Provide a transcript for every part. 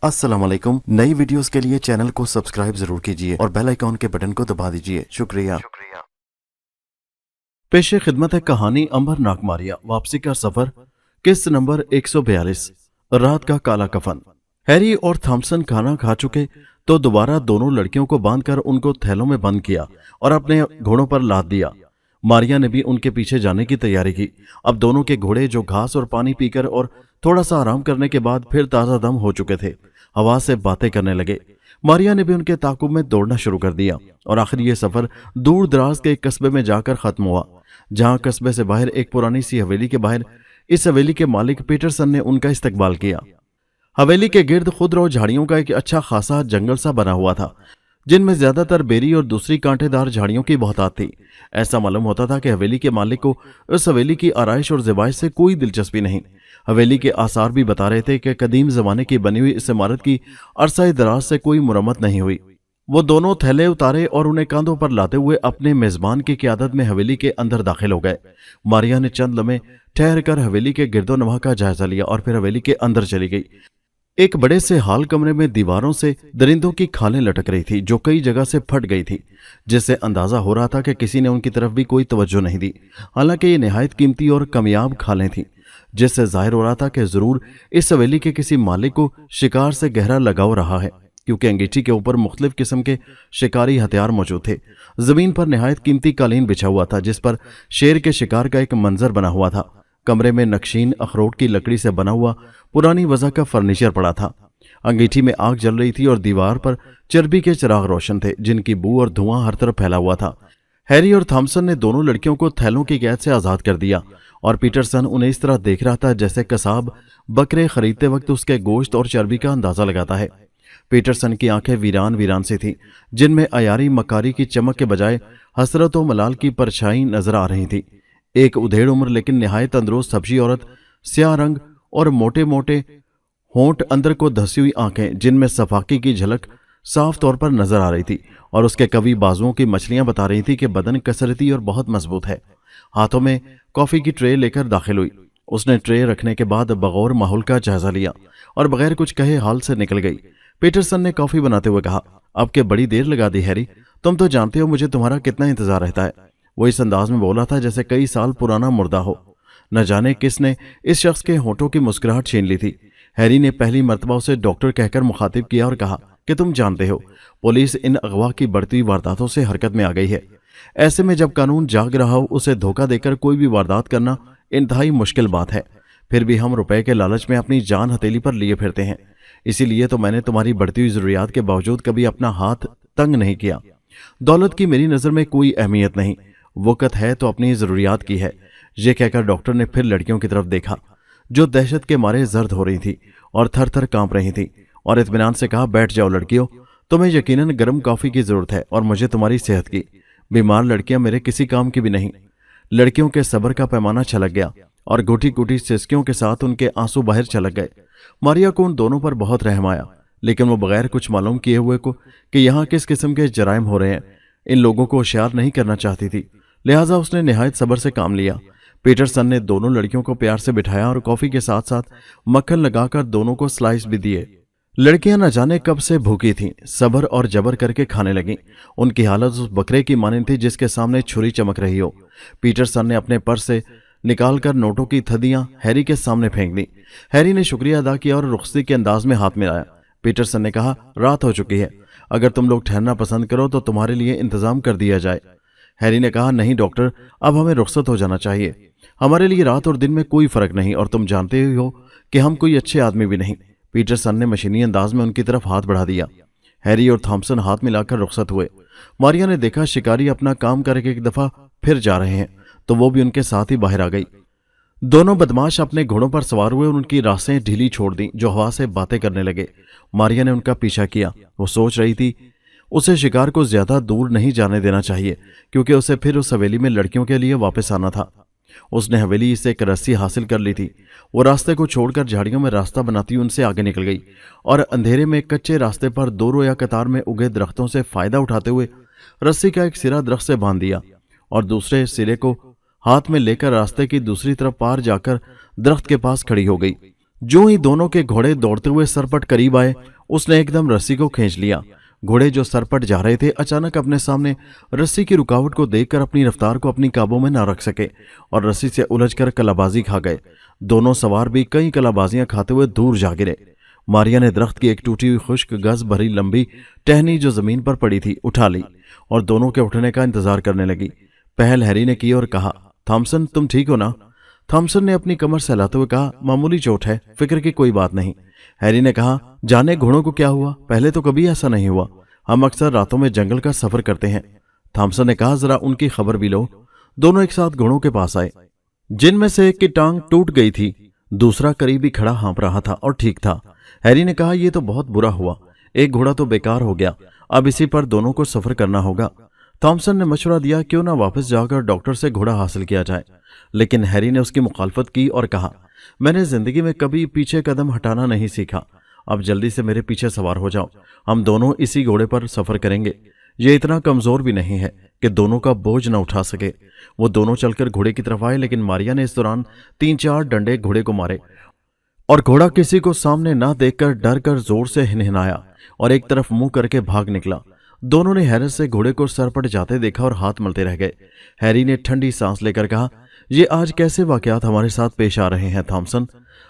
अस्सलाम वालेकुम। नई वीडियोस के लिए चैनल को सब्सक्राइब जरूर कीजिए और बेल आइकॉन के बटन को दबा दीजिए। शुक्रिया। पेशे खिदमत है कहानी अंबर नागमारिया वापसी का सफर, किस्त नंबर 142, रात का काला कफन। हैरी और थॉमसन खाना खा चुके तो दोबारा दोनों लड़कियों को बांधकर उनको थैलों में बंद किया और अपने घोड़ों पर लाद दिया। मारिया ने भी उनके पीछे जाने की तैयारी की। अब दोनों के घोड़े जो घास और पानी पीकर और थोड़ा सा आराम करने के बाद फिर ताजा दम हो चुके थे, हवा से बातें करने लगे। मारिया ने भी उनके ताकुब में दौड़ना शुरू कर दिया और आखिर ये सफर दूर दराज के एक कस्बे में जाकर खत्म हुआ, जहां कस्बे से बाहर एक पुरानी सी हवेली के बाहर इस हवेली के मालिक पीटरसन ने उनका इस्तकबाल किया। हवेली के गिर्द खुदरो झाड़ियों का एक अच्छा खासा जंगल सा बना हुआ था, जिनमें ज्यादातर बेरी और दूसरी कांटेदार झाड़ियों की बहुतायत थी। ऐसा मालूम होता था कि हवेली के मालिक को उस हवेली की आराइश और ज़िबाइश से कोई दिलचस्पी नहीं। हवेली के आसार भी बता रहे थे कि कदीम जमाने की बनी हुई इस इमारत की अरसा दराज से कोई मुरम्मत नहीं हुई। वो दोनों थैले उतारे और उन्हें कांधों पर लाते हुए अपने मेजबान की क़ियादत में हवेली के अंदर दाखिल हो गए। मारिया ने चंद लम्हे ठहर कर हवेली के गिरदोनवा का जायजा लिया और फिर हवेली के अंदर चली गई। एक बड़े से हाल कमरे में दीवारों से दरिंदों की खालें लटक रही थी, जो कई जगह से फट गई थी, जिससे अंदाजा हो रहा था कि किसी ने उनकी तरफ भी कोई तवज्जो नहीं दी। हालांकि ये निहायत कीमती और कामयाब खालें थीं, जिससे जाहिर हो रहा था कि जरूर इस हवेली के किसी मालिक को शिकार से गहरा लगाव रहा है, क्योंकि अंगीठी के ऊपर मुख्तलिफ किस्म के शिकारी हथियार मौजूद थे। जमीन पर निहायत कीमती कालीन बिछा हुआ था, जिस पर शेर के शिकार का एक मंजर बना हुआ था। कमरे में नक्शीन अखरोट की लकड़ी से बना हुआ पुरानी वजह का फर्नीचर पड़ा था। अंगीठी में आग जल रही थी और दीवार पर चर्बी के चिराग रोशन थे, जिनकी बू और धुआं हर तरफ फैला हुआ था। हैरी और थॉमसन ने दोनों लड़कियों को थैलों की कैद से आजाद कर दिया और पीटरसन उन्हें इस तरह देख रहा था जैसे कसाब बकरे खरीदते वक्त उसके गोश्त और चर्बी का अंदाजा लगाता है। पीटरसन की आंखें वीरान वीरान सी थीं, जिनमें अयारी मकारी की चमक के बजाय हसरत व मलाल की परछाई नजर आ रही थी। एक उधेड़ उम्र लेकिन निहायत तंदुरुस्त सब्जी औरत, स्याह रंग और मोटे मोटे होंठ, अंदर को धसी हुई आंखें जिनमें सफाकी की झलक साफ तौर पर नजर आ रही थी, और उसके कवि बाजुओं की मछलियां बता रही थी कि बदन कसरती और बहुत मजबूत है। हाथों में कॉफी की ट्रे लेकर दाखिल हुई। उसने ट्रे रखने के बाद बगौर माहौल का जायजा लिया और बगैर कुछ कहे हाल से निकल गई। पीटरसन ने कॉफी बनाते हुए कहा, अब के बड़ी देर लगा दी हैरी, तुम तो जानते हो मुझे तुम्हारा कितना इंतजार रहता है। वो इस अंदाज में बोला था जैसे कई साल पुराना मुर्दा हो। न जाने किसने इस शख्स के होठों की मुस्कुराहट छीन ली थी। हैरी ने पहली मर्तबा उसे डॉक्टर कहकर मुखातिब किया और कहा कि तुम जानते हो पुलिस इन अगवा की बढ़ती हुई वारदातों से हरकत में आ गई है। ऐसे में जब कानून जाग रहा हो उसे धोखा देकर कोई भी वारदात करना इंतहाई मुश्किल बात है। फिर भी हम रुपए के लालच में अपनी जान हथेली पर लिए फिरते हैं। इसीलिए तो मैंने तुम्हारी बढ़ती हुई जरूरियात के बावजूद कभी अपना हाथ तंग नहीं किया। दौलत की मेरी नजर में कोई अहमियत नहीं, वक़्त है तो अपनी ज़रूरियात की है। ये कहकर डॉक्टर ने फिर लड़कियों की तरफ देखा, जो दहशत के मारे जर्द हो रही थी और थर थर कांप रही थी, और इत्मीनान से कहा, बैठ जाओ लड़कियों, तुम्हें यकीनन गर्म कॉफ़ी की ज़रूरत है और मुझे तुम्हारी सेहत की। बीमार लड़कियां मेरे किसी काम की भी नहीं। लड़कियों के सब्र का पैमाना छलक गया और घुटी घुटी सिसकियों के साथ उनके आंसू बाहर छलक गए। मारिया को उन दोनों पर बहुत रहम आया, लेकिन वो बगैर कुछ मालूम किए हुए को कि यहाँ किस किस्म के जराइम हो रहे हैं, इन लोगों को होशियार नहीं करना चाहती थी। लिहाजा उसने निहायत सब्र से काम लिया। पीटरसन ने दोनों लड़कियों को प्यार से बिठाया और कॉफी के साथ साथ मक्खन लगाकर दोनों को स्लाइस भी दिए। लड़कियां न जाने कब से भूखी थीं, सब्र और जबर करके खाने लगीं। उनकी हालत उस बकरे की मानिंद थी जिसके सामने छुरी चमक रही हो। पीटरसन ने अपने पर्स से निकालकर नोटों की थदियां हैरी के सामने फेंक दी। हैरी ने शुक्रिया अदा किया और रुखसती के अंदाज में हाथ मिलाया। पीटरसन ने कहा, रात हो चुकी है, अगर तुम लोग ठहरना पसंद करो तो तुम्हारे लिए इंतजाम कर दिया जाए। हैरी ने कहा, नहीं डॉक्टर, अब हमें रुखसत हो जाना चाहिए। हमारे लिए रात और दिन में कोई फर्क नहीं, और तुम जानते ही हो कि हम कोई अच्छे आदमी भी नहीं। पीटरसन ने मशीनी अंदाज में उनकी तरफ हाथ बढ़ा दिया। हैरी और थॉमसन हाथ मिलाकर रुखसत हुए। मारिया ने देखा शिकारी अपना काम करके एक दफा फिर जा रहे हैं, तो वो भी उनके साथ ही बाहर आ गई। दोनों बदमाश अपने घोड़ों पर सवार हुए और उनकी रासें ढीली छोड़ दी, जो हवा से बातें करने लगे। मारिया ने उनका पीछा किया। वो सोच रही थी उसे शिकार को ज्यादा दूर नहीं जाने देना चाहिए, क्योंकि उसे फिर उस हवेली में लड़कियों के लिए वापस आना था। उसने हवेली से एक रस्सी हासिल कर ली थी। वो रास्ते को छोड़कर झाड़ियों में रास्ता बनाती उनसे आगे निकल गई और अंधेरे में कच्चे रास्ते पर दो रो या कतार में उगे दरख्तों से फायदा उठाते हुए रस्सी का एक सिरा दरख्त से बांध दिया और दूसरे सिरे को हाथ में लेकर रास्ते की दूसरी तरफ पार जाकर दरख्त के पास खड़ी हो गई। जो ही दोनों के घोड़े दौड़ते हुए सरपट करीब आए, उसने एकदम रस्सी को खींच लिया। घोड़े जो सरपट जा रहे थे अचानक अपने सामने रस्सी की रुकावट को देखकर अपनी रफ्तार को अपनी काबू में न रख सके और रस्सी से उलझकर कलाबाजी खा गए। दोनों सवार भी कई कलाबाजियां खाते हुए दूर जा गिरे। मारिया ने दरख्त की एक टूटी हुई खुश्क गज भरी लंबी टहनी जो जमीन पर पड़ी थी उठा ली और दोनों के उठने का इंतजार करने लगी। पहल हैरी ने की और कहा, थॉमसन तुम ठीक हो ना? थॉमसन ने अपनी कमर सहलाते हुए कहा, मामूली चोट है, फिक्र की कोई बात नहीं। हैरी ने कहा, जाने घोड़ों को क्या हुआ, पहले तो कभी ऐसा नहीं हुआ, हम अक्सर रातों में जंगल का सफर करते हैं। थॉमसन ने कहा, जरा उनकी खबर भी लो। दोनों एक साथ घोड़ों के पास आए, जिनमें से एक की टांग टूट गई थी, दूसरा करीब ही खड़ा हाँप रहा था और ठीक था। हैरी ने कहा, यह तो बहुत बुरा हुआ, एक घोड़ा तो बेकार हो गया, अब इसी पर दोनों को सफर करना होगा। थॉमसन ने मशवरा दिया, क्यों ना वापस जाकर डॉक्टर से घोड़ा हासिल किया जाए, लेकिन हैरी ने उसकी मुखालफत की और कहा, मैंने जिंदगी में कभी पीछे कदम हटाना नहीं सीखा, अब जल्दी से मेरे पीछे सवार हो जाओ, हम दोनों इसी घोड़े पर सफर करेंगे। ये इतना कमजोर भी नहीं है कि दोनों का बोझ न उठा सके। वो दोनों चलकर घोड़े की तरफ आए, लेकिन मारिया ने इस दौरान 3-4 डंडे घोड़े को मारे और घोड़ा किसी को सामने ना देखकर डर कर जोर से हिनहिनाया और एक तरफ मुंह करके भाग निकला। दोनों ने हैरत से घोड़े को सरपट जाते देखा और हाथ मलते रह गए। हैरी ने ठंडी सांस लेकर कहा, ये आज कैसे वाकयात हमारे साथ पेश आ रहे हैं थॉमसन?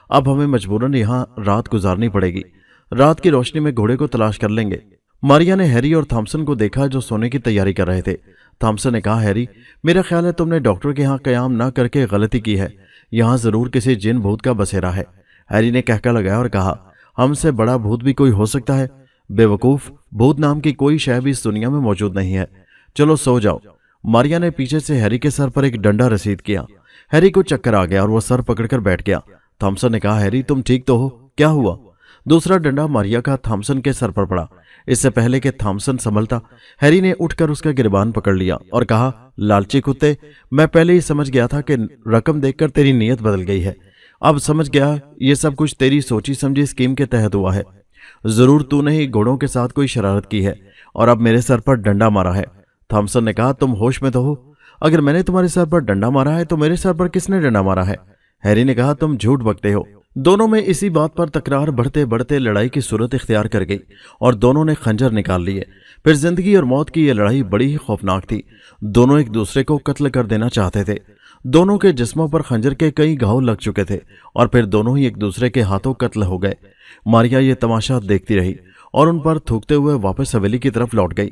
अब हमें मजबूरन यहाँ रात गुजारनी पड़ेगी, रात की रोशनी में घोड़े को तलाश कर लेंगे। मारिया ने हैरी और थॉमसन को देखा जो सोने की तैयारी कर रहे थे। थॉमसन ने कहा, हैरी मेरा ख्याल है तुमने डॉक्टर के यहाँ कयाम न करके गलती की है, यहाँ जरूर किसी जिन भूत का बसेरा है। हैरी ने कहका लगाया और कहा, हमसे बड़ा भूत भी कोई हो सकता है? बेवकूफ, भूत नाम की कोई शय भी इस दुनिया में मौजूद नहीं है, चलो सो जाओ। मारिया ने पीछे से हैरी के सर पर एक डंडा रसीद किया। हैरी को चक्कर आ गया और वह सर पकड़कर बैठ गया। थॉमसन ने कहा, हैरी तुम ठीक तो हो, क्या हुआ? दूसरा डंडा मारिया का थॉमसन के सर पर पड़ा। इससे पहले कि थॉमसन संभलता, हैरी ने उठकर उसका गिरबान पकड़ लिया और कहा, लालची कुत्ते, मैं पहले ही समझ गया था कि रकम देखकर तेरी नीयत बदल गई है। अब समझ गया ये सब कुछ तेरी सोची समझी स्कीम के तहत हुआ है। जरूर तूने ही घोड़ों के साथ कोई शरारत की है और अब मेरे सर पर डंडा मारा है। थॉमसन ने कहा, तुम होश में तो हो? अगर मैंने तुम्हारे सर पर डंडा मारा है तो मेरे सर पर किसने डंडा मारा है? हैरी ने कहा, तुम झूठ बकते हो। दोनों में इसी बात पर तकरार बढ़ते बढ़ते लड़ाई की सूरत इख्तियार कर गई और दोनों ने खंजर निकाल लिए। फिर जिंदगी और मौत की यह लड़ाई बड़ी ही खौफनाक थी। दोनों एक दूसरे को कत्ल कर देना चाहते थे। दोनों के जिस्मों पर खंजर के कई घाव लग चुके थे और फिर दोनों ही एक दूसरे के हाथों कत्ल हो गए। मारिया ये तमाशा देखती रही और उन पर थूकते हुए वापस हवेली की तरफ लौट गई।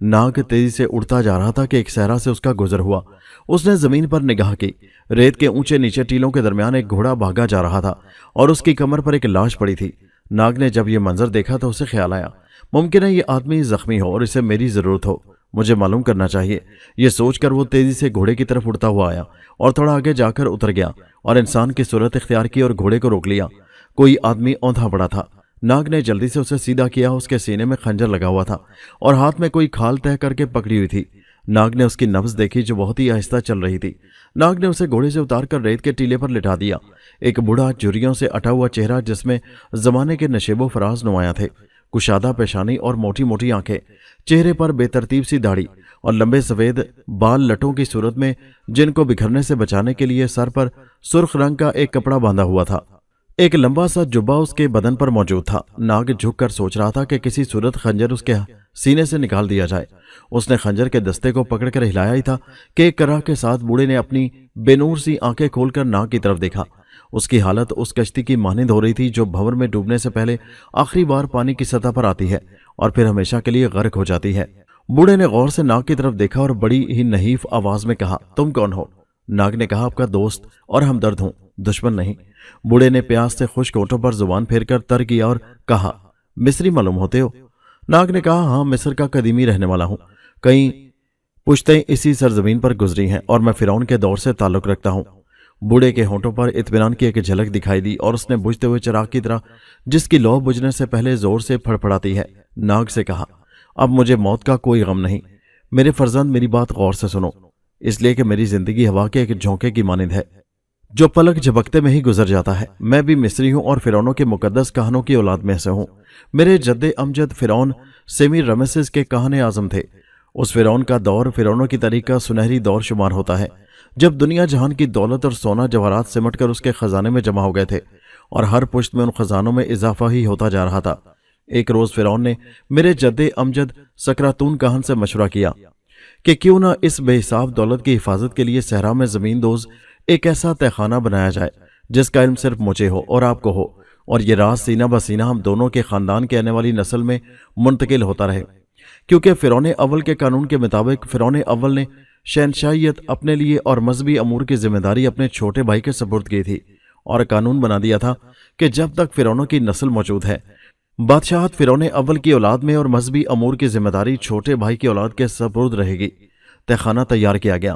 नाग तेजी से उड़ता जा रहा था कि एक सहरा से उसका गुजर हुआ। उसने जमीन पर निगाह की। रेत के ऊंचे नीचे टीलों के दरमियान एक घोड़ा भागा जा रहा था और उसकी कमर पर एक लाश पड़ी थी। नाग ने जब यह मंजर देखा तो उसे ख्याल आया, मुमकिन है ये आदमी जख्मी हो और इसे मेरी जरूरत हो, मुझे मालूम करना चाहिए। ये सोचकर वो तेजी से घोड़े की तरफ उड़ता हुआ आया और थोड़ा आगे जाकर उतर गया और इंसान की सूरत इख्तियार की और घोड़े को रोक लिया। कोई आदमी औंधा पड़ा था। नाग ने जल्दी से उसे सीधा किया। उसके सीने में खंजर लगा हुआ था और हाथ में कोई खाल तय करके पकड़ी हुई थी। नाग ने उसकी नब्ज देखी जो बहुत ही आहिस्ता चल रही थी। नाग ने उसे घोड़े से उतारकर रेत के टीले पर लिटा दिया। एक बूढ़ा झुर्रियों से अटा हुआ चेहरा जिसमें जमाने के नशेबो फराज नुमाया थे, कुशादा पेशानी और मोटी मोटी आंखें, चेहरे पर बेतरतीब सी दाढ़ी और लंबे सफेद बाल लटों की सूरत में जिनको बिखरने से बचाने के लिए सर पर सुर्ख रंग का एक कपड़ा बांधा हुआ था। एक लंबा सा जुब्बा उसके बदन पर मौजूद था। नाग झुककर सोच रहा था कि किसी सूरत खंजर उसके सीने से निकाल दिया जाए। उसने खंजर के दस्ते को पकड़कर हिलाया ही था कि एक कराह के साथ बूढ़े ने अपनी बेनूर सी आंखें खोलकर नाग की तरफ देखा। उसकी हालत उस कश्ती की मानिंद हो रही थी जो भंवर में डूबने से पहले आखिरी बार पानी की सतह पर आती है और फिर हमेशा के लिए गर्क हो जाती है। बूढ़े ने गौर से नाग की तरफ देखा और बड़ी ही नहीफ आवाज में कहा, तुम कौन हो? नाग ने कहा, आपका दोस्त और हमदर्द हूं, दुश्मन नहीं। बूढ़े ने प्यास से खुश्क होंठों पर जुबान फेरकर तर किया और कहा, मिस्री मालूम होते हो? नाग ने कहा, हाँ, मिस्र का कदीमी रहने वाला हूं। कई पुश्तें इसी सरजमीन पर गुजरी हैं और मैं फिरौन के दौर से ताल्लुक रखता हूं। बूढ़े के होंठों पर इत्मीनान की एक झलक दिखाई दी और उसने बुझते हुए चिराग की तरह जिसकी लौ बुझने से पहले जोर से फड़फड़ाती है, नाग से कहा, अब मुझे मौत का कोई गम नहीं। मेरे फर्जंद, मेरी बात गौर से सुनो, इसलिए कि मेरी जिंदगी हवा के एक झोंके की मानिंद है जो पलक झपकते में ही गुजर जाता है। मैं भी मिस्री हूं और फिरौनों के मुकद्दस कहानों की औलाद में से हूं। मेरे जद्दे अमजद फिरौन सेमीर रमेसेस के कहाने आजम थे। उस फिरौन का दौर फिरौनों की तारीख का सुनहरी दौर शुमार होता है, जब दुनिया जहान की दौलत और सोना जवाहरात सिमट कर उसके खजाने में जमा हो गए थे اور ہر پشت میں ان خزانوں میں اضافہ ہی ہوتا جا رہا تھا۔ ایک روز فرعون نے میرے جد امجد سکراتون کہن سے مشورہ کیا کہ کیوں نہ اس بے حساب دولت کی حفاظت کے لیے صحرا میں زمین دوز ایک ایسا تہخانہ بنایا جائے جس کا علم صرف مجھے ہو اور آپ کو ہو، اور یہ راز سینہ بسینہ ہم دونوں کے خاندان کے آنے والی نسل میں منتقل ہوتا رہے۔ کیونکہ فرعون اول کے قانون کے مطابق فرعون اول نے شہنشاہیت اپنے لیے اور مذہبی امور کی ذمہ داری اپنے چھوٹے بھائی کے سپرد کی تھی، اور قانون بنا دیا تھا کہ جب تک فرعونوں کی نسل موجود ہے بادشاہت فرعون اول کی اولاد میں اور مذہبی امور کی ذمہ داری چھوٹے بھائی کی اولاد کے سپرد رہے گی۔ تہخانہ تیار کیا گیا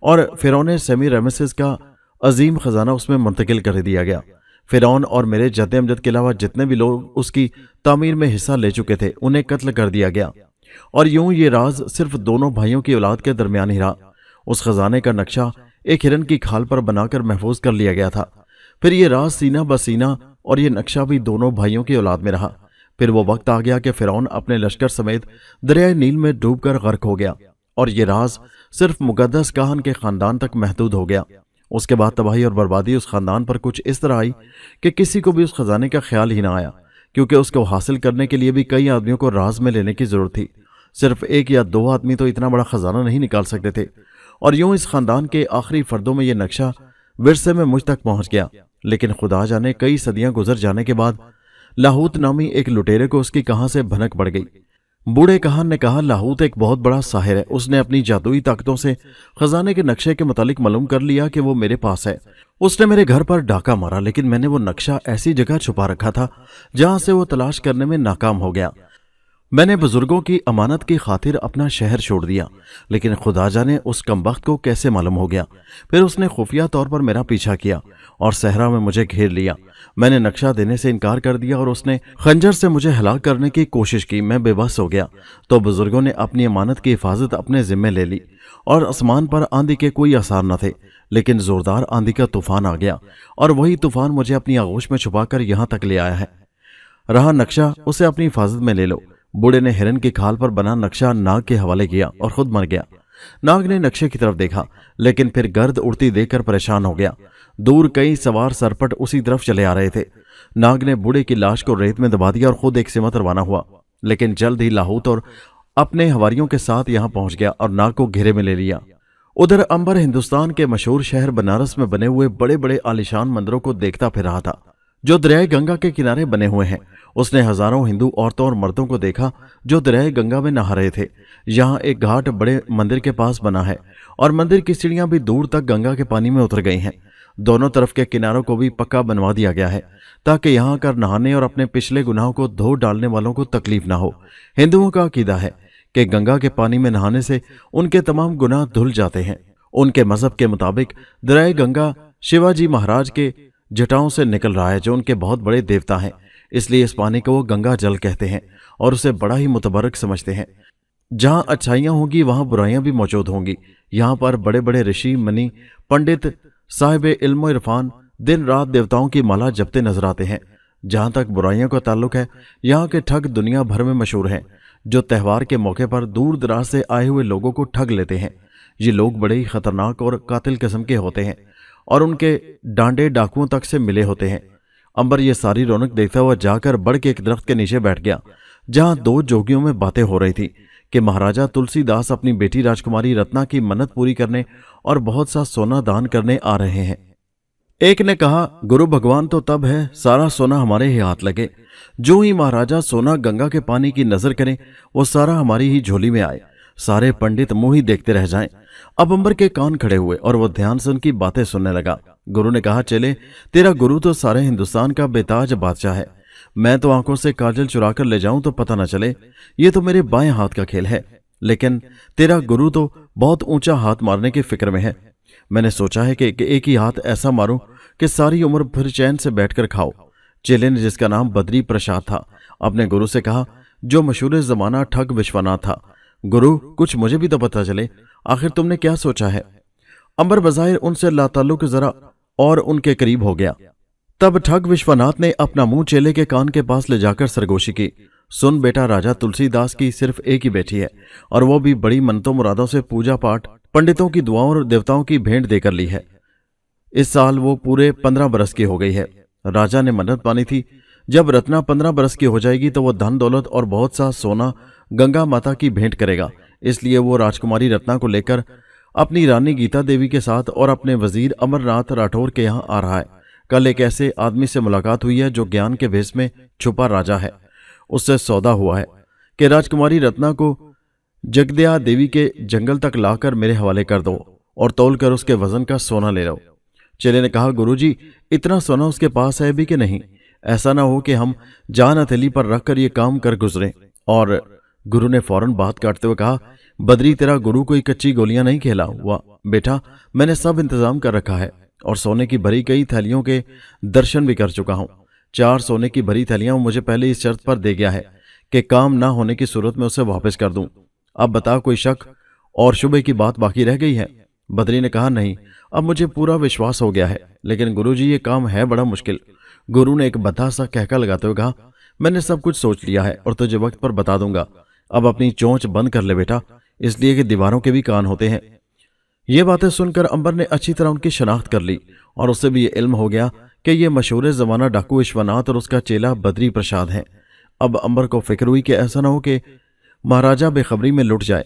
اور فرعون سیمی ریمیسس کا عظیم خزانہ اس میں منتقل کر دیا گیا۔ فرعون اور میرے جد امجد کے علاوہ جتنے بھی لوگ اس کی تعمیر میں حصہ لے چکے تھے انہیں قتل کر دیا گیا، اور یوں یہ راز صرف دونوں بھائیوں کی اولاد کے درمیان ہی رہا۔ اس خزانے کا نقشہ ایک ہرن کی کھال پر بنا کر محفوظ کر لیا گیا تھا۔ پھر یہ راز سینہ بسینہ اور یہ نقشہ بھی دونوں بھائیوں کی اولاد میں رہا۔ پھر وہ وقت آ گیا کہ فرعون اپنے لشکر سمیت دریائے نیل میں ڈوب کر غرق ہو گیا، اور یہ راز صرف مقدس کاہن کے خاندان تک محدود ہو گیا۔ اس کے بعد تباہی اور بربادی اس خاندان پر کچھ اس طرح آئی کہ کسی کو بھی اس خزانے کا خیال ہی نہ آیا، کیونکہ اس کو حاصل کرنے کے لیے بھی کئی آدمیوں کو راز میں لینے کی ضرورت تھی۔ صرف ایک یا دو آدمی تو اتنا بڑا خزانہ نہیں نکال سکتے تھے، اور یوں اس خاندان کے آخری فردوں میں یہ نقشہ ورثے میں مجھ تک پہنچ گیا۔ لیکن خدا جانے کئی صدیاں گزر جانے کے بعد لاہوت نامی ایک لٹیرے کو اس کی کہاں سے بھنک پڑ گئی۔ بوڑھے کہان نے کہا، لاہوت ایک بہت بڑا ساحر ہے، اس نے اپنی جادوئی طاقتوں سے خزانے کے نقشے کے متعلق معلوم کر لیا کہ وہ میرے پاس ہے۔ اس نے میرے گھر پر ڈاکہ مارا، لیکن میں نے وہ نقشہ ایسی جگہ چھپا رکھا تھا جہاں سے وہ تلاش کرنے میں ناکام ہو گیا۔ میں نے بزرگوں کی امانت کی خاطر اپنا شہر چھوڑ دیا، لیکن خدا جانے اس کمبخت کو کیسے معلوم ہو گیا۔ پھر اس نے خفیہ طور پر میرا پیچھا کیا اور صحرا میں مجھے گھیر لیا۔ میں نے نقشہ دینے سے انکار کر دیا اور اس نے خنجر سے مجھے ہلاک کرنے کی کوشش کی۔ میں بے بس ہو گیا تو بزرگوں نے اپنی امانت کی حفاظت اپنے ذمے لے لی، اور آسمان پر آندھی کے کوئی آثار نہ تھے، لیکن زوردار آندھی کا طوفان آ گیا، اور وہی طوفان مجھے اپنی آغوش میں چھپا کر یہاں تک لے آیا ہے۔ رہا نقشہ، اسے اپنی حفاظت میں لے لو۔ بوڑھے نے ہرن کی کھال پر بنا نقشہ ناگ کے حوالے کیا اور خود مر گیا۔ ناگ نے نقشے کی طرف دیکھا، لیکن پھر گرد اڑتی دیکھ کر پریشان ہو گیا۔ دور کئی سوار سرپٹ اسی طرف چلے آ رہے تھے۔ ناگ نے بوڑھے کی لاش کو ریت میں دبا دیا اور خود ایک سمت روانہ ہوا، لیکن جلد ہی لاہوت اور اپنے حواریوں کے ساتھ یہاں پہنچ گیا اور ناگ کو گھیرے میں لے لیا۔ ادھر امبر ہندوستان کے مشہور شہر بنارس میں بنے ہوئے بڑے بڑے عالیشان مندروں کو دیکھتا پھر رہا تھا جو دریائے گنگا کے کنارے بنے ہوئے ہیں۔ اس نے ہزاروں ہندو عورتوں اور مردوں کو دیکھا جو دریائے گنگا میں نہا رہے تھے۔ یہاں ایک گھاٹ بڑے مندر کے پاس بنا ہے، اور مندر کی سیڑھیاں بھی دور تک گنگا کے پانی میں اتر گئی ہیں۔ دونوں طرف کے کناروں کو بھی پکا بنوا دیا گیا ہے تاکہ یہاں کر نہانے اور اپنے پچھلے گناہوں کو دھو ڈالنے والوں کو تکلیف نہ ہو۔ ہندوؤں کا عقیدہ ہے کہ گنگا کے پانی میں نہانے سے ان کے تمام گناہ دھل جاتے ہیں۔ ان کے مذہب کے مطابق دریائے گنگا شیوا جی مہاراج کے جٹاؤں سے نکل رہا ہے جو ان کے بہت بڑے دیوتا ہیں، اس لیے اس پانی کو وہ گنگا جل کہتے ہیں اور اسے بڑا ہی متبرک سمجھتے ہیں۔ جہاں اچھائیاں ہوں گی وہاں برائیاں بھی موجود ہوں گی۔ یہاں پر بڑے بڑے رشی منی پنڈت صاحب علم و عرفان دن رات دیوتاؤں کی مالا جپتے نظر آتے ہیں۔ جہاں تک برائیوں کا تعلق ہے، یہاں کے ٹھگ دنیا بھر میں مشہور ہیں، جو تہوار کے موقع پر دور دراز سے آئے ہوئے لوگوں کو ٹھگ لیتے ہیں۔ یہ لوگ بڑے ہی خطرناک اور قاتل قسم کے ہوتے ہیں اور ان کے ڈانڈے ڈاکوؤں تک سے ملے ہوتے ہیں۔ امبر یہ ساری رونق دیکھتا ہوا جا کر بڑھ کے ایک درخت کے نیچے بیٹھ گیا جہاں دو جوگیوں میں باتیں ہو رہی تھی کہ مہاراجا تلسی داس اپنی بیٹی راجکماری رتنا کی منت پوری کرنے اور بہت سا سونا دان کرنے آ رہے ہیں۔ ایک نے کہا، گرو بھگوان تو تب ہے سارا سونا ہمارے ہی ہاتھ لگے، جو ہی مہاراجا سونا گنگا کے پانی کی نظر کریں وہ سارا ہماری ہی جھولی میں آئے۔ سارے پنڈت منہ ہی دیکھتے رہ جائیں۔ اب امبر کے کان کھڑے ہوئے اور وہ دھیان سے ان کی باتیں سننے لگا۔ گرو نے کہا، چلے، تیرا گرو تو سارے ہندوستان کا بے تاج بادشاہ ہے، میں تو آنکھوں سے کاجل چرا کر لے جاؤں تو پتہ نہ چلے، یہ تو میرے بائیں ہاتھ کا کھیل ہے، لیکن تیرا گرو تو بہت اونچا ہاتھ مارنے کی فکر میں ہے۔ میں نے سوچا ہے کہ ایک ہی ہاتھ ایسا ماروں کہ ساری عمر پھر چین سے بیٹھ کر کھاؤ۔ چیلے نے، جس کا نام بدری پرساد تھا، اپنے گرو سے کہا، جو مشہور زمانہ ٹھگ وشواناتھ تھا، گرو کچھ مجھے بھی تو پتہ چلے، آخر تم نے کیا سوچا ہے؟ امبر بظاہر ان سے لاتعلق ذرا اور ان کے قریب ہو گیا۔ تب ٹھگ وشواناتھ نے اپنا منہ چیلے کے کان کے پاس لے جا کر سرگوشی کی، سن بیٹا، راجا تلسی داس کی صرف ایک ہی بیٹی ہے اور وہ بھی بڑی منتوں مرادوں سے پوجا پاٹ، پنڈتوں کی دعاؤں اور دیوتاؤں کی بھیंٹ دے کر لی ہے۔ اس سال وہ پورے 15 برس کی ہو گئی ہے۔ राजा ने मन्नत मानी थी, जब रत्ना 15 बरस की हो जाएगी तो वो धन दौलत और बहुत सा सोना गंगा माता की भेंट करेगा। इसलिए वो राजकुमारी रत्ना को लेकर अपनी रानी गीता देवी के साथ और अपने वजीर अमरनाथ राठौर के यहाँ आ रहा है। कल एक ऐसे आदमी से मुलाकात हुई है जो ज्ञान के भेष में छुपा राजा है। उससे सौदा हुआ है कि राजकुमारी रत्ना को जगदया देवी के जंगल तक लाकर मेरे हवाले कर दो और तौल कर उसके वजन का सोना ले लो। चेले ने कहा, गुरुजी, इतना सोना उसके पास है भी कि नहीं? ऐसा ना हो कि हम जान हथेली पर रखकर ये काम कर गुजरें। और गुरु ने फौरन बात काटते हुए कहा, बद्री, तेरा गुरु कोई कच्ची गोलियां नहीं खेला हुआ बेटा, मैंने सब इंतजाम कर रखा है और सोने की भरी कई थैलियों के दर्शन भी कर चुका हूं। 4 सोने की भरी थैलियां मुझे पहले इस शर्त पर दे गया है कि काम ना होने की सूरत में उसे वापस कर दूं। अब बता, कोई शक और शुबे की बात बाकी रह गई है? बद्री ने कहा, नहीं, अब मुझे पूरा विश्वास हो गया है, लेकिन गुरुजी ये काम है बड़ा मुश्किल। गुरु ने एक बता सा कहका लगाते हुए कहा, मैंने सब कुछ सोच लिया है और तुझे वक्त पर बता दूंगा। अब अपनी चोंच बंद कर ले बेटा, इसलिए कि दीवारों के भी कान होते हैं। ये बातें सुनकर अंबर ने अच्छी तरह उनकी शनाख्त कर ली और उससे भी ये इल्म हो गया कि ये मशहूर जमाना डाकू विश्वनाथ और उसका चेला बद्री प्रसाद है। अब अंबर को फिक्र हुई कि ऐसा ना हो कि महाराजा बेखबरी में लुट जाए,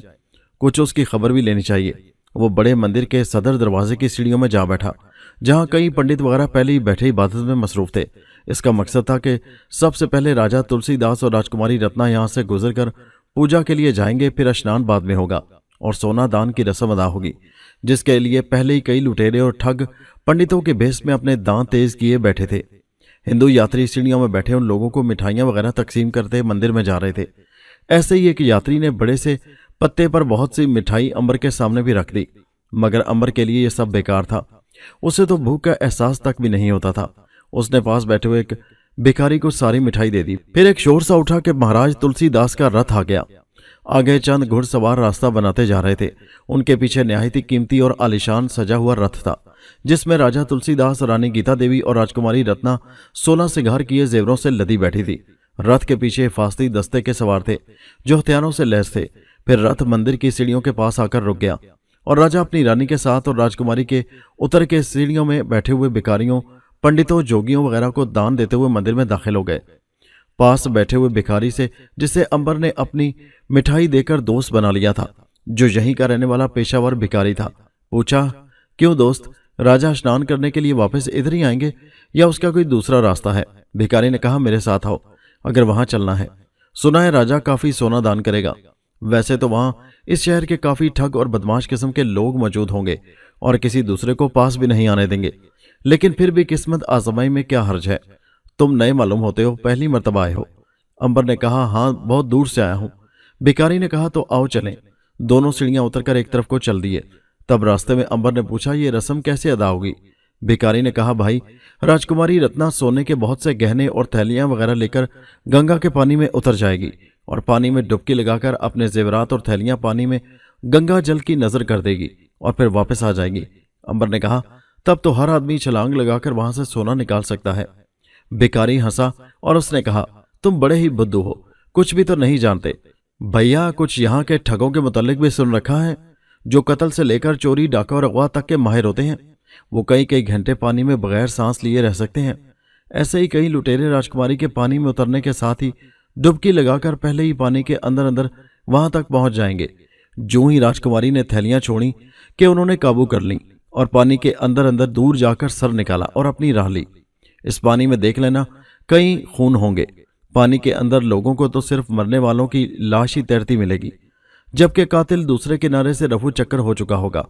कुछ उसकी खबर भी लेनी चाहिए। वो बड़े मंदिर के सदर दरवाजे की सीढ़ियों में जा बैठा, जहां कई पंडित वगैरह पहले ही बैठे इबादत में मसरूफ थे। इसका मकसद था कि सबसे पहले राजा तुलसीदास और राजकुमारी रत्ना यहां से गुजरकर पूजा के लिए जाएंगे, फिर स्नान बाद में होगा और सोना दान की रस्म अदा होगी, जिसके लिए पहले ही कई लुटेरे और ठग पंडितों के भेष में अपने दांत तेज किए बैठे थे। हिंदू यात्री सीढ़ियों में बैठे उन लोगों को मिठाइयां वगैरह तकसीम करते मंदिर में जा रहे थे। ऐसे ही एक यात्री ने बड़े से पत्ते पर बहुत सी मिठाई अंबर के सामने भी रख दी, मगर अंबर के लिए यह सब बेकार था। उसे तो भूख का एहसास तक भी नहीं होता था। उसने पास बैठे हुए एक भिखारी को सारी मिठाई दे दी। फिर एक शोर सा उठा कि महाराज तुलसीदास का रथ आ गया। आगे चंद घुड़सवार रास्ता बनाते जा रहे थे। उनके पीछे निहायती कीमती और आलीशान सजा हुआ रथ था, जिसमें राजा तुलसीदास, रानी गीता देवी और राजकुमारी रत्ना 16 सिंगार किए जेवरों से लदी बैठी थी। रथ के पीछे फास्ती दस्ते के सवार थे जो हथियारों से लैस थे। फिर रथ मंदिर की सीढ़ियों के पास आकर रुक गया और राजा अपनी रानी के साथ और राजकुमारी के उतर के सीढ़ियों में बैठे हुए भिखारियों, पंडितों, जोगियों वगैरह को दान देते हुए मंदिर में दाखिल हो गए। पास बैठे हुए भिखारी से, जिसे अंबर ने अपनी मिठाई देकर दोस्त बना लिया था, जो यहीं का रहने वाला पेशावर भिखारी था, पूछा, क्यों दोस्त, राजा स्नान करने के लिए वापस इधर ही आएंगे या उसका कोई दूसरा रास्ता है? भिखारी ने कहा, मेरे साथ आओ, अगर वहां चलना है। सुना है राजा काफी सोना दान करेगा। वैसे तो वहां इस शहर के काफी ठग और बदमाश किस्म के लोग मौजूद होंगे और किसी दूसरे को पास भी नहीं आने देंगे, लेकिन फिर भी किस्मत आजमाई में क्या हर्ज है? तुम नए मालूम होते हो, पहली मर्तबा आए हो। अंबर ने कहा, हाँ, बहुत दूर से आया हूं। भिखारी ने कहा, तो आओ चलें। दोनों सीढ़ियां उतरकर एक तरफ को चल दिए। तब रास्ते में अंबर ने पूछा, ये रस्म कैसे अदा होगी? भिखारी ने कहा, भाई, राजकुमारी रत्ना सोने के बहुत से गहने और थैलियां वगैरह लेकर गंगा के पानी में उतर जाएगी और पानी में डुबकी लगाकर अपने जेवरात और थैलियां पानी में गंगा जल की नजर कर देगी और फिर वापस आ जाएगी। अंबर ने कहा, तब तो हर आदमी छलांग लगाकर वहां से सोना निकाल सकता है। भिखारी हंसा और उसने कहा, तुम बड़े ही बुद्धू हो, कुछ भी तो नहीं जानते। भैया, कुछ यहाँ के ठगों के मुतालिक भी सुन रखा है, जो कत्ल से लेकर चोरी, डाका और अगवा तक के माहिर होते हैं। वो कई कई घंटे पानी में बगैर सांस लिए रह सकते हैं। ऐसे ही कई लुटेरे राजकुमारी के पानी में उतरने के साथ ही डुबकी लगाकर पहले ही पानी के अंदर अंदर वहां तक पहुंच जाएंगे। जो ही राजकुमारी ने थैलियां छोड़ी कि उन्होंने काबू कर ली और पानी के अंदर अंदर दूर जाकर सर निकाला और अपनी राह ली। इस पानी में देख लेना, कई खून होंगे। पानी के अंदर लोगों को तो सिर्फ मरने वालों की लाश ही तैरती मिलेगी, जबकि कातिल दूसरे किनारे से रफू चक्कर हो चुका होगा।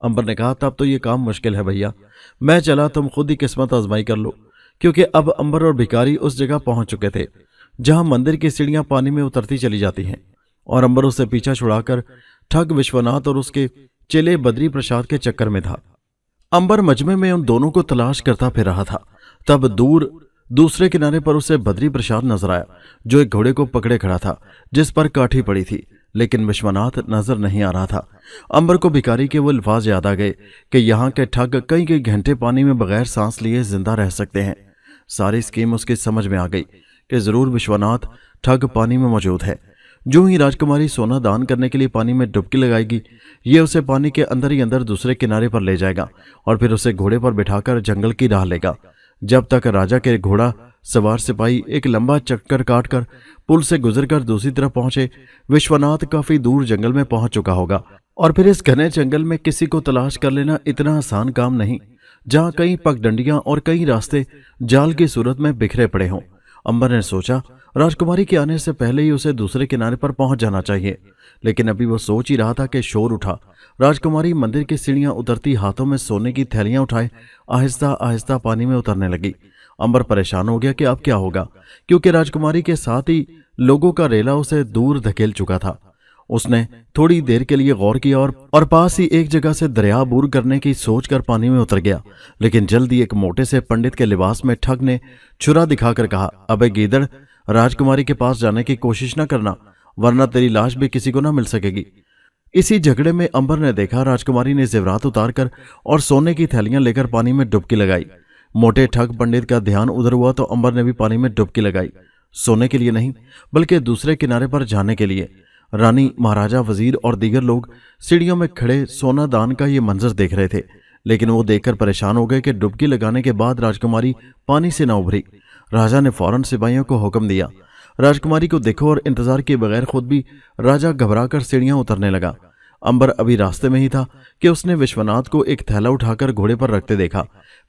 अंबर ने कहा, तब तो ये काम मुश्किल है भैया, मैं चला, तुम खुद ही किस्मत आजमाई कर लो। क्योंकि अब अंबर और भिखारी उस जगह पहुंच चुके थे जहां मंदिर की सीढ़ियां पानी में उतरती चली जाती हैं और अंबर उससे पीछा छुड़ाकर ठग विश्वनाथ और उसके चेले बद्री प्रसाद के चक्कर में था। अंबर मजमे में उन दोनों को तलाश करता फिर रहा था। तब दूर दूसरे किनारे पर उसे बद्री प्रसाद नजर आया, जो एक घोड़े को पकड़े खड़ा था जिस पर काठी पड़ी थी, लेकिन विश्वनाथ नजर नहीं आ रहा था। अंबर को भिखारी के वो अल्फाज याद आ गए कि यहाँ के ठग कई कई घंटे पानी में बगैर सांस लिए जिंदा रह सकते हैं। सारी स्कीम उसकी समझ में आ गई कि जरूर विश्वनाथ ठग पानी में मौजूद है। जो ही राजकुमारी सोना दान करने के लिए पानी में डुबकी लगाएगी, ये उसे पानी के अंदर ही अंदर दूसरे किनारे पर ले जाएगा और फिर उसे घोड़े पर बिठाकर जंगल की राह लेगा, जब तक राजा के घोड़ा सवार सिपाही एक लंबा चक्कर काटकर पुल से गुजरकर दूसरी तरफ पहुंचे, विश्वनाथ काफी दूर जंगल में पहुंच चुका होगा। और फिर इस घने जंगल में किसी को तलाश कर लेना इतना आसान काम नहीं, जहां कई पगडंडियां और कई रास्ते जाल की सूरत में बिखरे पड़े हों। अंबर ने सोचा राजकुमारी के आने से पहले ही उसे दूसरे किनारे पर पहुंच जाना चाहिए, लेकिन अभी वो सोच ही रहा था कि शोर उठा। राजकुमारी मंदिर की सीढ़ियां उतरती हाथों में सोने की थैलियां उठाए आहिस्ता आहिस्ता पानी में उतरने लगी। अंबर परेशान हो गया कि अब क्या होगा, क्योंकि राजकुमारी के साथ ही लोगों का रेला उसे दूर धकेल चुका था। उसने थोड़ी देर के लिए गौर किया और पास ही एक जगह से दरिया अबूर करने की सोचकर पानी में उतर गया। लेकिन जल्दी एक मोटे से पंडित के लिबास में ठग ने छुरा दिखाकर कहा, अबे गीदड़, राजकुमारी के पास जाने की कोशिश न करना, वरना तेरी लाश भी किसी को न मिल सकेगी। इसी झगड़े में अंबर ने देखा राजकुमारी ने जेवरात उतारकर और सोने की थैलियां लेकर पानी में डुबकी लगाई। मोटे ठग पंडित का ध्यान उधर हुआ तो अंबर ने भी पानी में डुबकी लगाई, सोने के लिए नहीं बल्कि दूसरे किनारे पर जाने के लिए। रानी, महाराजा, वजीर और दीगर लोग सीढ़ियों में खड़े सोना दान का ये मंजर देख रहे थे, लेकिन वो देखकर परेशान हो गए कि डुबकी लगाने के बाद राजकुमारी पानी से न उभरी। राजा ने फौरन सिपाहियों को हुक्म दिया, राजकुमारी को देखो, और इंतजार किए बगैर खुद भी राजा घबराकर सीढ़ियां उतरने लगा। अंबर अभी रास्ते में ही था कि उसने विश्वनाथ को एक थैला उठाकर घोड़े पर रखते देखा।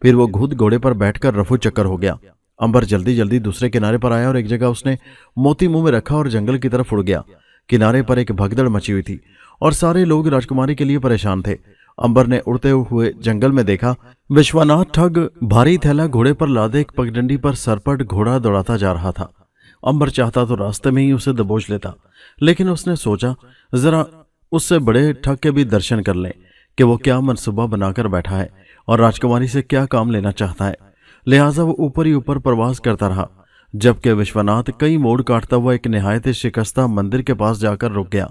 फिर वो खुद घोड़े पर बैठकर रफू चक्कर हो गया। अंबर जल्दी जल्दी दूसरे किनारे पर आया और एक जगह उसने मोती मुंह में रखा और जंगल की तरफ उड़ गया। किनारे पर एक भगदड़ मची हुई थी और सारे लोग राजकुमारी के लिए परेशान थे। अंबर ने उड़ते हुए जंगल में देखा विश्वनाथ ठग भारी थैला घोड़े पर लादे एक पगडंडी पर सरपट घोड़ा दौड़ाता जा रहा था। अंबर चाहता तो रास्ते में ही उसे दबोच लेता, लेकिन उसने सोचा जरा उससे बड़े ठग के भी दर्शन कर लें कि वो क्या मनसूबा बनाकर बैठा है और राजकुमारी से क्या काम लेना चाहता है। लिहाजा वो ऊपर ही ऊपर प्रवास करता रहा, जबकि विश्वनाथ कई मोड़ काटता हुआ एक निहायत शिकस्ता मंदिर के पास जाकर रुक गया।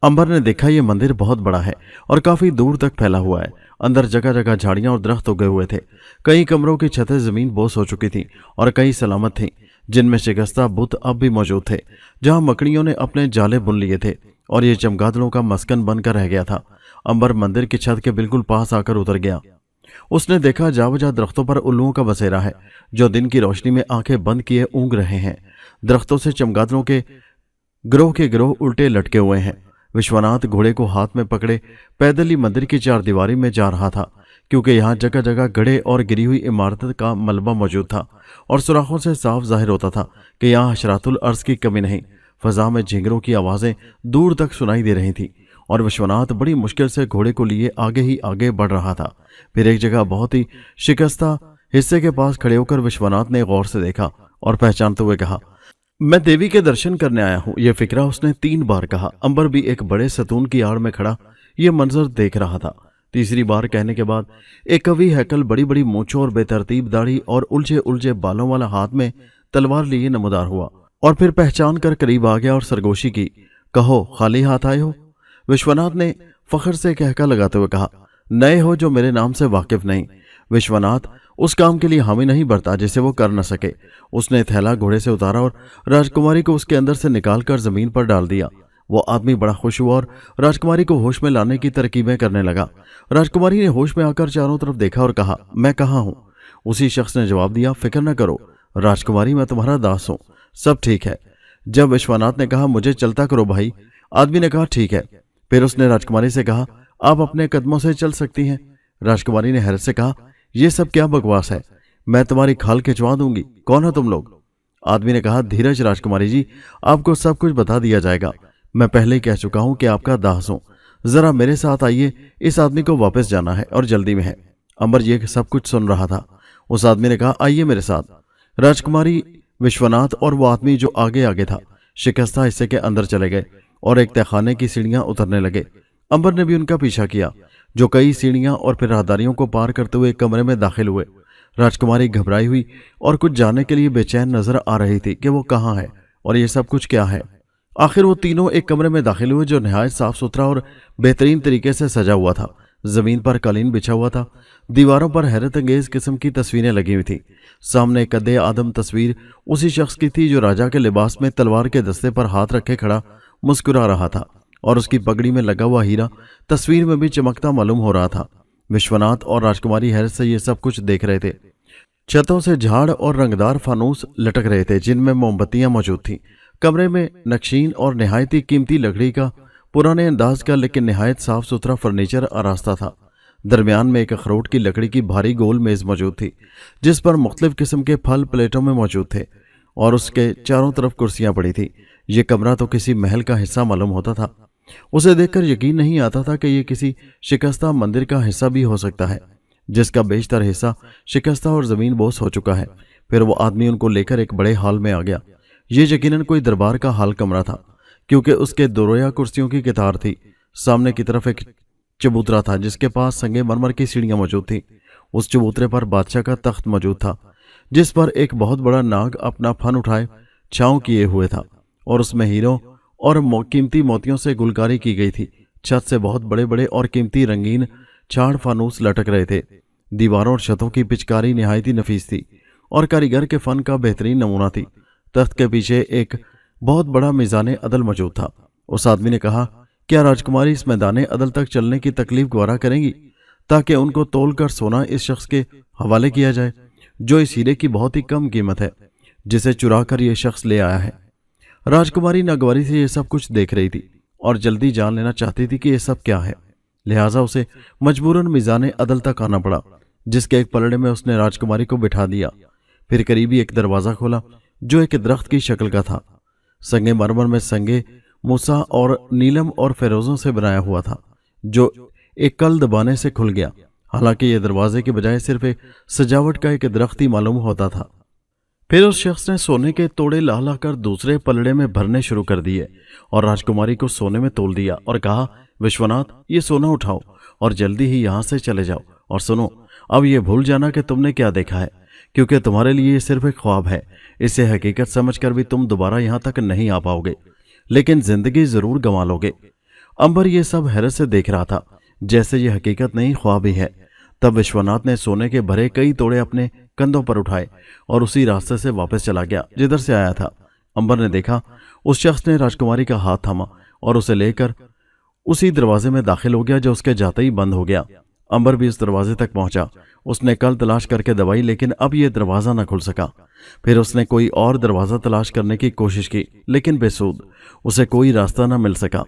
अंबर ने देखा ये मंदिर बहुत बड़ा है और काफी दूर तक फैला हुआ है। अंदर जगह जगह झाड़ियां और दरख्त उगे हुए थे। कई कमरों की छतें जमीन बोस हो चुकी थीं और कई सलामत थीं, जिनमें शिकस्ता बुत अब भी मौजूद थे, जहां मकड़ियों ने अपने जाले बुन लिए थे और ये चमगादड़ों का मस्कन बनकर रह गया था। अंबर मंदिर की छत के बिल्कुल पास आकर उतर गया। उसने देखा जावजा दरख्तों पर उल्लुओं का बसेरा है, जो दिन की रोशनी में आंखें बंद किए ऊँग रहे हैं। दरख्तों से चमगादड़ों के गिरोह उल्टे लटके हुए हैं। विश्वनाथ घोड़े को हाथ में पकड़े पैदल ही मंदिर की चारदीवारी में जा रहा था, क्योंकि यहाँ जगह जगह गड़े और गिरी हुई इमारत का मलबा मौजूद था और सुराखों से साफ जाहिर होता था कि यहाँ हशरातुल अर्ज की कमी नहीं। फजा में झिंगरों की आवाज़ें दूर तक सुनाई दे रही थीं और विश्वनाथ बड़ी मुश्किल से घोड़े को लिए आगे ही आगे बढ़ रहा था। फिर एक जगह बहुत ही शिकस्ता हिस्से के पास खड़े होकर विश्वनाथ ने गौर से देखा और पहचानते हुए कहा, मैं देवी के दर्शन करने आया हूँ। यह फिक्रा उसने 3 बार कहा। अंबर भी एक बड़े सतून की आड़ में खड़ा यह मंजर देख रहा था। तीसरी बार कहने के बाद एक कवि हैकल बड़ी बड़ी मूंछों और बेतरतीब दाढ़ी और उलझे उलझे बालों वाला हाथ में तलवार लिए नमदार हुआ और फिर पहचान कर करीब आ गया और सरगोशी की, कहो खाली हाथ आए हो? विश्वनाथ ने फख्र से कहका लगाते हुए कहा, नए हो जो मेरे नाम से वाकिफ नहीं। विश्वनाथ उस काम के लिए हामी नहीं भरता जिसे वो कर न सके। उसने थैला घोड़े से उतारा और राजकुमारी को उसके अंदर से निकालकर जमीन पर डाल दिया। वो आदमी बड़ा खुश हुआ और राजकुमारी को होश में लाने की तरकीबें करने लगा। राजकुमारी ने होश में आकर चारों तरफ देखा और कहा, मैं कहाँ हूँ? उसी शख्स ने जवाब दिया, फिक्र न करो राजकुमारी, मैं तुम्हारा दास हूँ, सब ठीक है। जब विश्वनाथ ने कहा, मुझे चलता करो भाई, आदमी ने कहा, ठीक है। फिर उसने राजकुमारी से कहा, आप अपने कदमों से चल सकती हैं। राजकुमारी ने हैरत से कहा, यह सब क्या बकवास है, मैं तुम्हारी खाल खिंचवा दूंगी, कौन हो तुम लोग? आदमी ने कहा, धीरज राजकुमारी जी, आपको सब कुछ बता दिया जाएगा। मैं पहले ही कह चुका हूं कि आपका दास हूं, जरा मेरे साथ आइए, इस आदमी को वापस जाना है और जल्दी में है। अंबर ये सब कुछ सुन रहा था। उस आदमी ने कहा, आइए मेरे साथ। राजकुमारी, विश्वनाथ और वो आदमी जो आगे आगे था शिकस्ता हिस्से के अंदर चले गए और एक तहखाने की सीढ़ियां उतरने लगे। अंबर ने भी उनका पीछा किया, जो कई सीढ़ियां और फिर राहदारियों को पार करते हुए कमरे में दाखिल हुए। राजकुमारी घबराई हुई और कुछ जानने के लिए बेचैन नजर आ रही थी कि वो कहाँ है और ये सब कुछ क्या है। आखिर वो तीनों एक कमरे में दाखिल हुए जो नहायत साफ सुथरा और बेहतरीन तरीके से सजा हुआ था। जमीन पर कालीन बिछा हुआ था, दीवारों पर हैरत अंगेज किस्म की तस्वीरें लगी हुई थी। सामने कदे आदम तस्वीर उसी शख्स की थी जो राजा के लिबास में तलवार के दस्ते पर हाथ रखे खड़ा मुस्कुरा रहा था और उसकी पगड़ी में लगा हुआ हीरा तस्वीर में भी चमकता मालूम हो रहा था। विश्वनाथ और राजकुमारी हैरत से ये सब कुछ देख रहे थे। छतों से झाड़ और रंगदार फानूस लटक रहे थे जिनमें मोमबत्तियां मौजूद थीं। कमरे में नक्शीन और निहायत ही कीमती लकड़ी का पुराने अंदाज का लेकिन निहायत साफ सुथरा फर्नीचर आरास्ता था। दरमियान में एक अखरोट की लकड़ी की भारी गोल मेज मौजूद थी जिस पर मुख्तलिफ किस्म के फल प्लेटों में मौजूद थे और उसके चारों तरफ कुर्सियां पड़ी थी। ये कमरा तो किसी महल का हिस्सा मालूम होता था। उसे देखकर यकीन नहीं आता था कि ये किसी शिकस्ता मंदिर का हिस्सा भी हो सकता है जिसका बेशतर हिस्सा शिकस्ता और जमीन बोस हो चुका है। फिर वो आदमी उनको लेकर एक बड़े हॉल में आ गया। ये यकीनन कोई दरबार का हाल कमरा था क्योंकि उसके दोरोया कुर्सियों की कतार थी। सामने की तरफ एक चबूतरा था जिसके पास संगे मरमर की सीढ़ियां मौजूद थी। उस चबूतरे पर बादशाह का तख्त मौजूद था जिस पर एक बहुत बड़ा नाग अपना फन उठाए छांव किए हुए था और उसमें हीरों और कीमती मोतियों से गुलकारी की गई थी। छत से बहुत बड़े बड़े और कीमती रंगीन छाड़ फानूस लटक रहे थे। दीवारों और छतों की पिचकारी निहायत ही नफीस थी और कारीगर के फन का बेहतरीन नमूना थी। तख्त के पीछे एक बहुत बड़ा मीज़ान अदल मौजूद था। उस आदमी ने कहा, क्या राजकुमारी इस मैदान अदल तक चलने की तकलीफ गवारा करेंगी ताकि उनको तोल कर सोना इस शख्स के हवाले किया जाए जो इस हीरे की बहुत ही कम कीमत है जिसे चुरा कर यह शख्स ले आया है। राजकुमारी नागवारी से यह सब कुछ देख रही थी और जल्दी जान लेना चाहती थी कि यह सब क्या है। लिहाजा उसे मजबूरन मीज़ान अदल तक आना पड़ा जिसके एक पलड़े में उसने राजकुमारी को बिठा दिया। फिर करीबी एक दरवाज़ा खोला जो एक दरख्त की शक्ल का था। संगे मरमर में संगे मूसा और नीलम और फेरोज़ों से बनाया हुआ था जो एक कल दबाने से खुल गया। हालांकि यह दरवाजे के बजाय सिर्फ एक सजावट का एक दरख्त ही मालूम होता था। फिर उस शख्स ने सोने के तोड़े ला ला कर दूसरे पलड़े में भरने शुरू कर दिए और राजकुमारी को सोने में तोल दिया और कहा, विश्वनाथ, ये सोना उठाओ और जल्दी ही यहाँ से चले जाओ। और सुनो, अब ये भूल जाना कि तुमने क्या देखा है क्योंकि तुम्हारे लिए ये सिर्फ एक ख्वाब है। इसे हकीकत समझकर भी तुम दोबारा यहाँ तक नहीं आ पाओगे, लेकिन जिंदगी जरूर गंवा लोगे। अंबर ये सब हैरत से देख रहा था जैसे ये हकीकत नहीं ख्वाब ही है। तब विश्वनाथ ने सोने के भरे कई तोड़े अपने कंधों पर उठाए और उसी रास्ते से वापस चला गया जिधर से आया था। अंबर ने देखा उस शख्स ने राजकुमारी का हाथ थामा और उसे लेकर उसी दरवाजे में दाखिल हो गया जो उसके जाते ही बंद हो गया। अंबर भी उस दरवाजे तक पहुंचा। उसने कल तलाश करके दबाई लेकिन अब यह दरवाज़ा न खुल सका। फिर उसने कोई और दरवाज़ा तलाश करने की कोशिश की लेकिन बेसूद, उसे कोई रास्ता न मिल सका।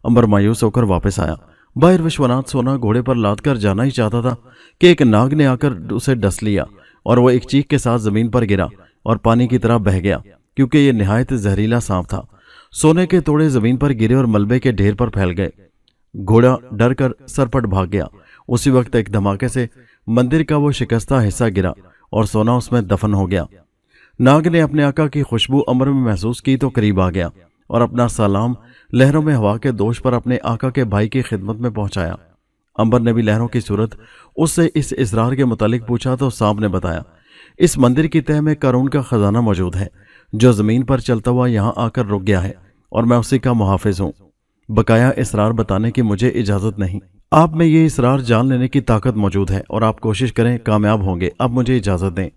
अंबर मायूस होकर वापस आया। बाहर विश्वनाथ सोना घोड़े पर लाद कर जाना ही चाहता था कि एक नाग ने आकर उसे डस लिया और वह एक चीख के साथ जमीन पर गिरा और पानी की तरह बह गया क्योंकि यह निहायत जहरीला सांप था। सोने के तोड़े जमीन पर गिरे और मलबे के ढेर पर फैल गए। घोड़ा डर कर सरपट भाग गया। उसी वक्त एक धमाके से मंदिर का वो शिकस्ता हिस्सा गिरा और सोना उसमें दफन हो गया। नाग ने अपने आका की खुशबू अमर में महसूस की तो करीब आ गया और अपना सलाम लहरों में हवा के दोष पर अपने आका के भाई की खिदमत में पहुंचाया। अंबर ने भी लहरों की सूरत उससे इस इसरार के मुतालिक पूछा तो सांप ने बताया, इस मंदिर की तह में कारून का खजाना मौजूद है जो जमीन पर चलता हुआ यहाँ आकर रुक गया है और मैं उसी का मुहाफिज हूँ। बकाया इसरार बताने की मुझे इजाजत नहीं। आप में ये इसरार जान लेने की ताकत मौजूद है और आप कोशिश करें, कामयाब होंगे। अब मुझे इजाजत दें।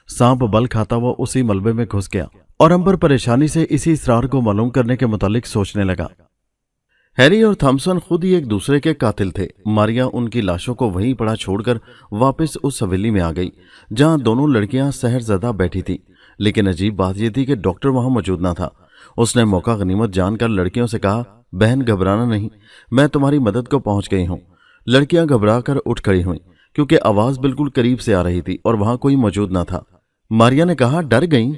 सांप बल खाता हुआ उसी मलबे में घुस गया और अंबर परेशानी से इसी इसरार को मालूम करने के मुतालिक सोचने लगा। हैरी और थॉमसन खुद ही एक दूसरे के कातिल थे। मारिया उनकी लाशों को वहीं पड़ा छोड़कर वापस उस हवेली में आ गई जहां दोनों लड़कियां सहरज़दा बैठी थीं। लेकिन अजीब बात यह थी कि डॉक्टर वहां मौजूद न था। उसने मौका गनीमत जानकर लड़कियों से कहा, बहन घबराना नहीं, मैं तुम्हारी मदद को पहुंच गई हूं। लड़कियां घबरा कर उठ खड़ी हुईं क्योंकि आवाज बिल्कुल करीब से आ रही थी और वहां कोई मौजूद न था। मारिया ने कहा, डर गई?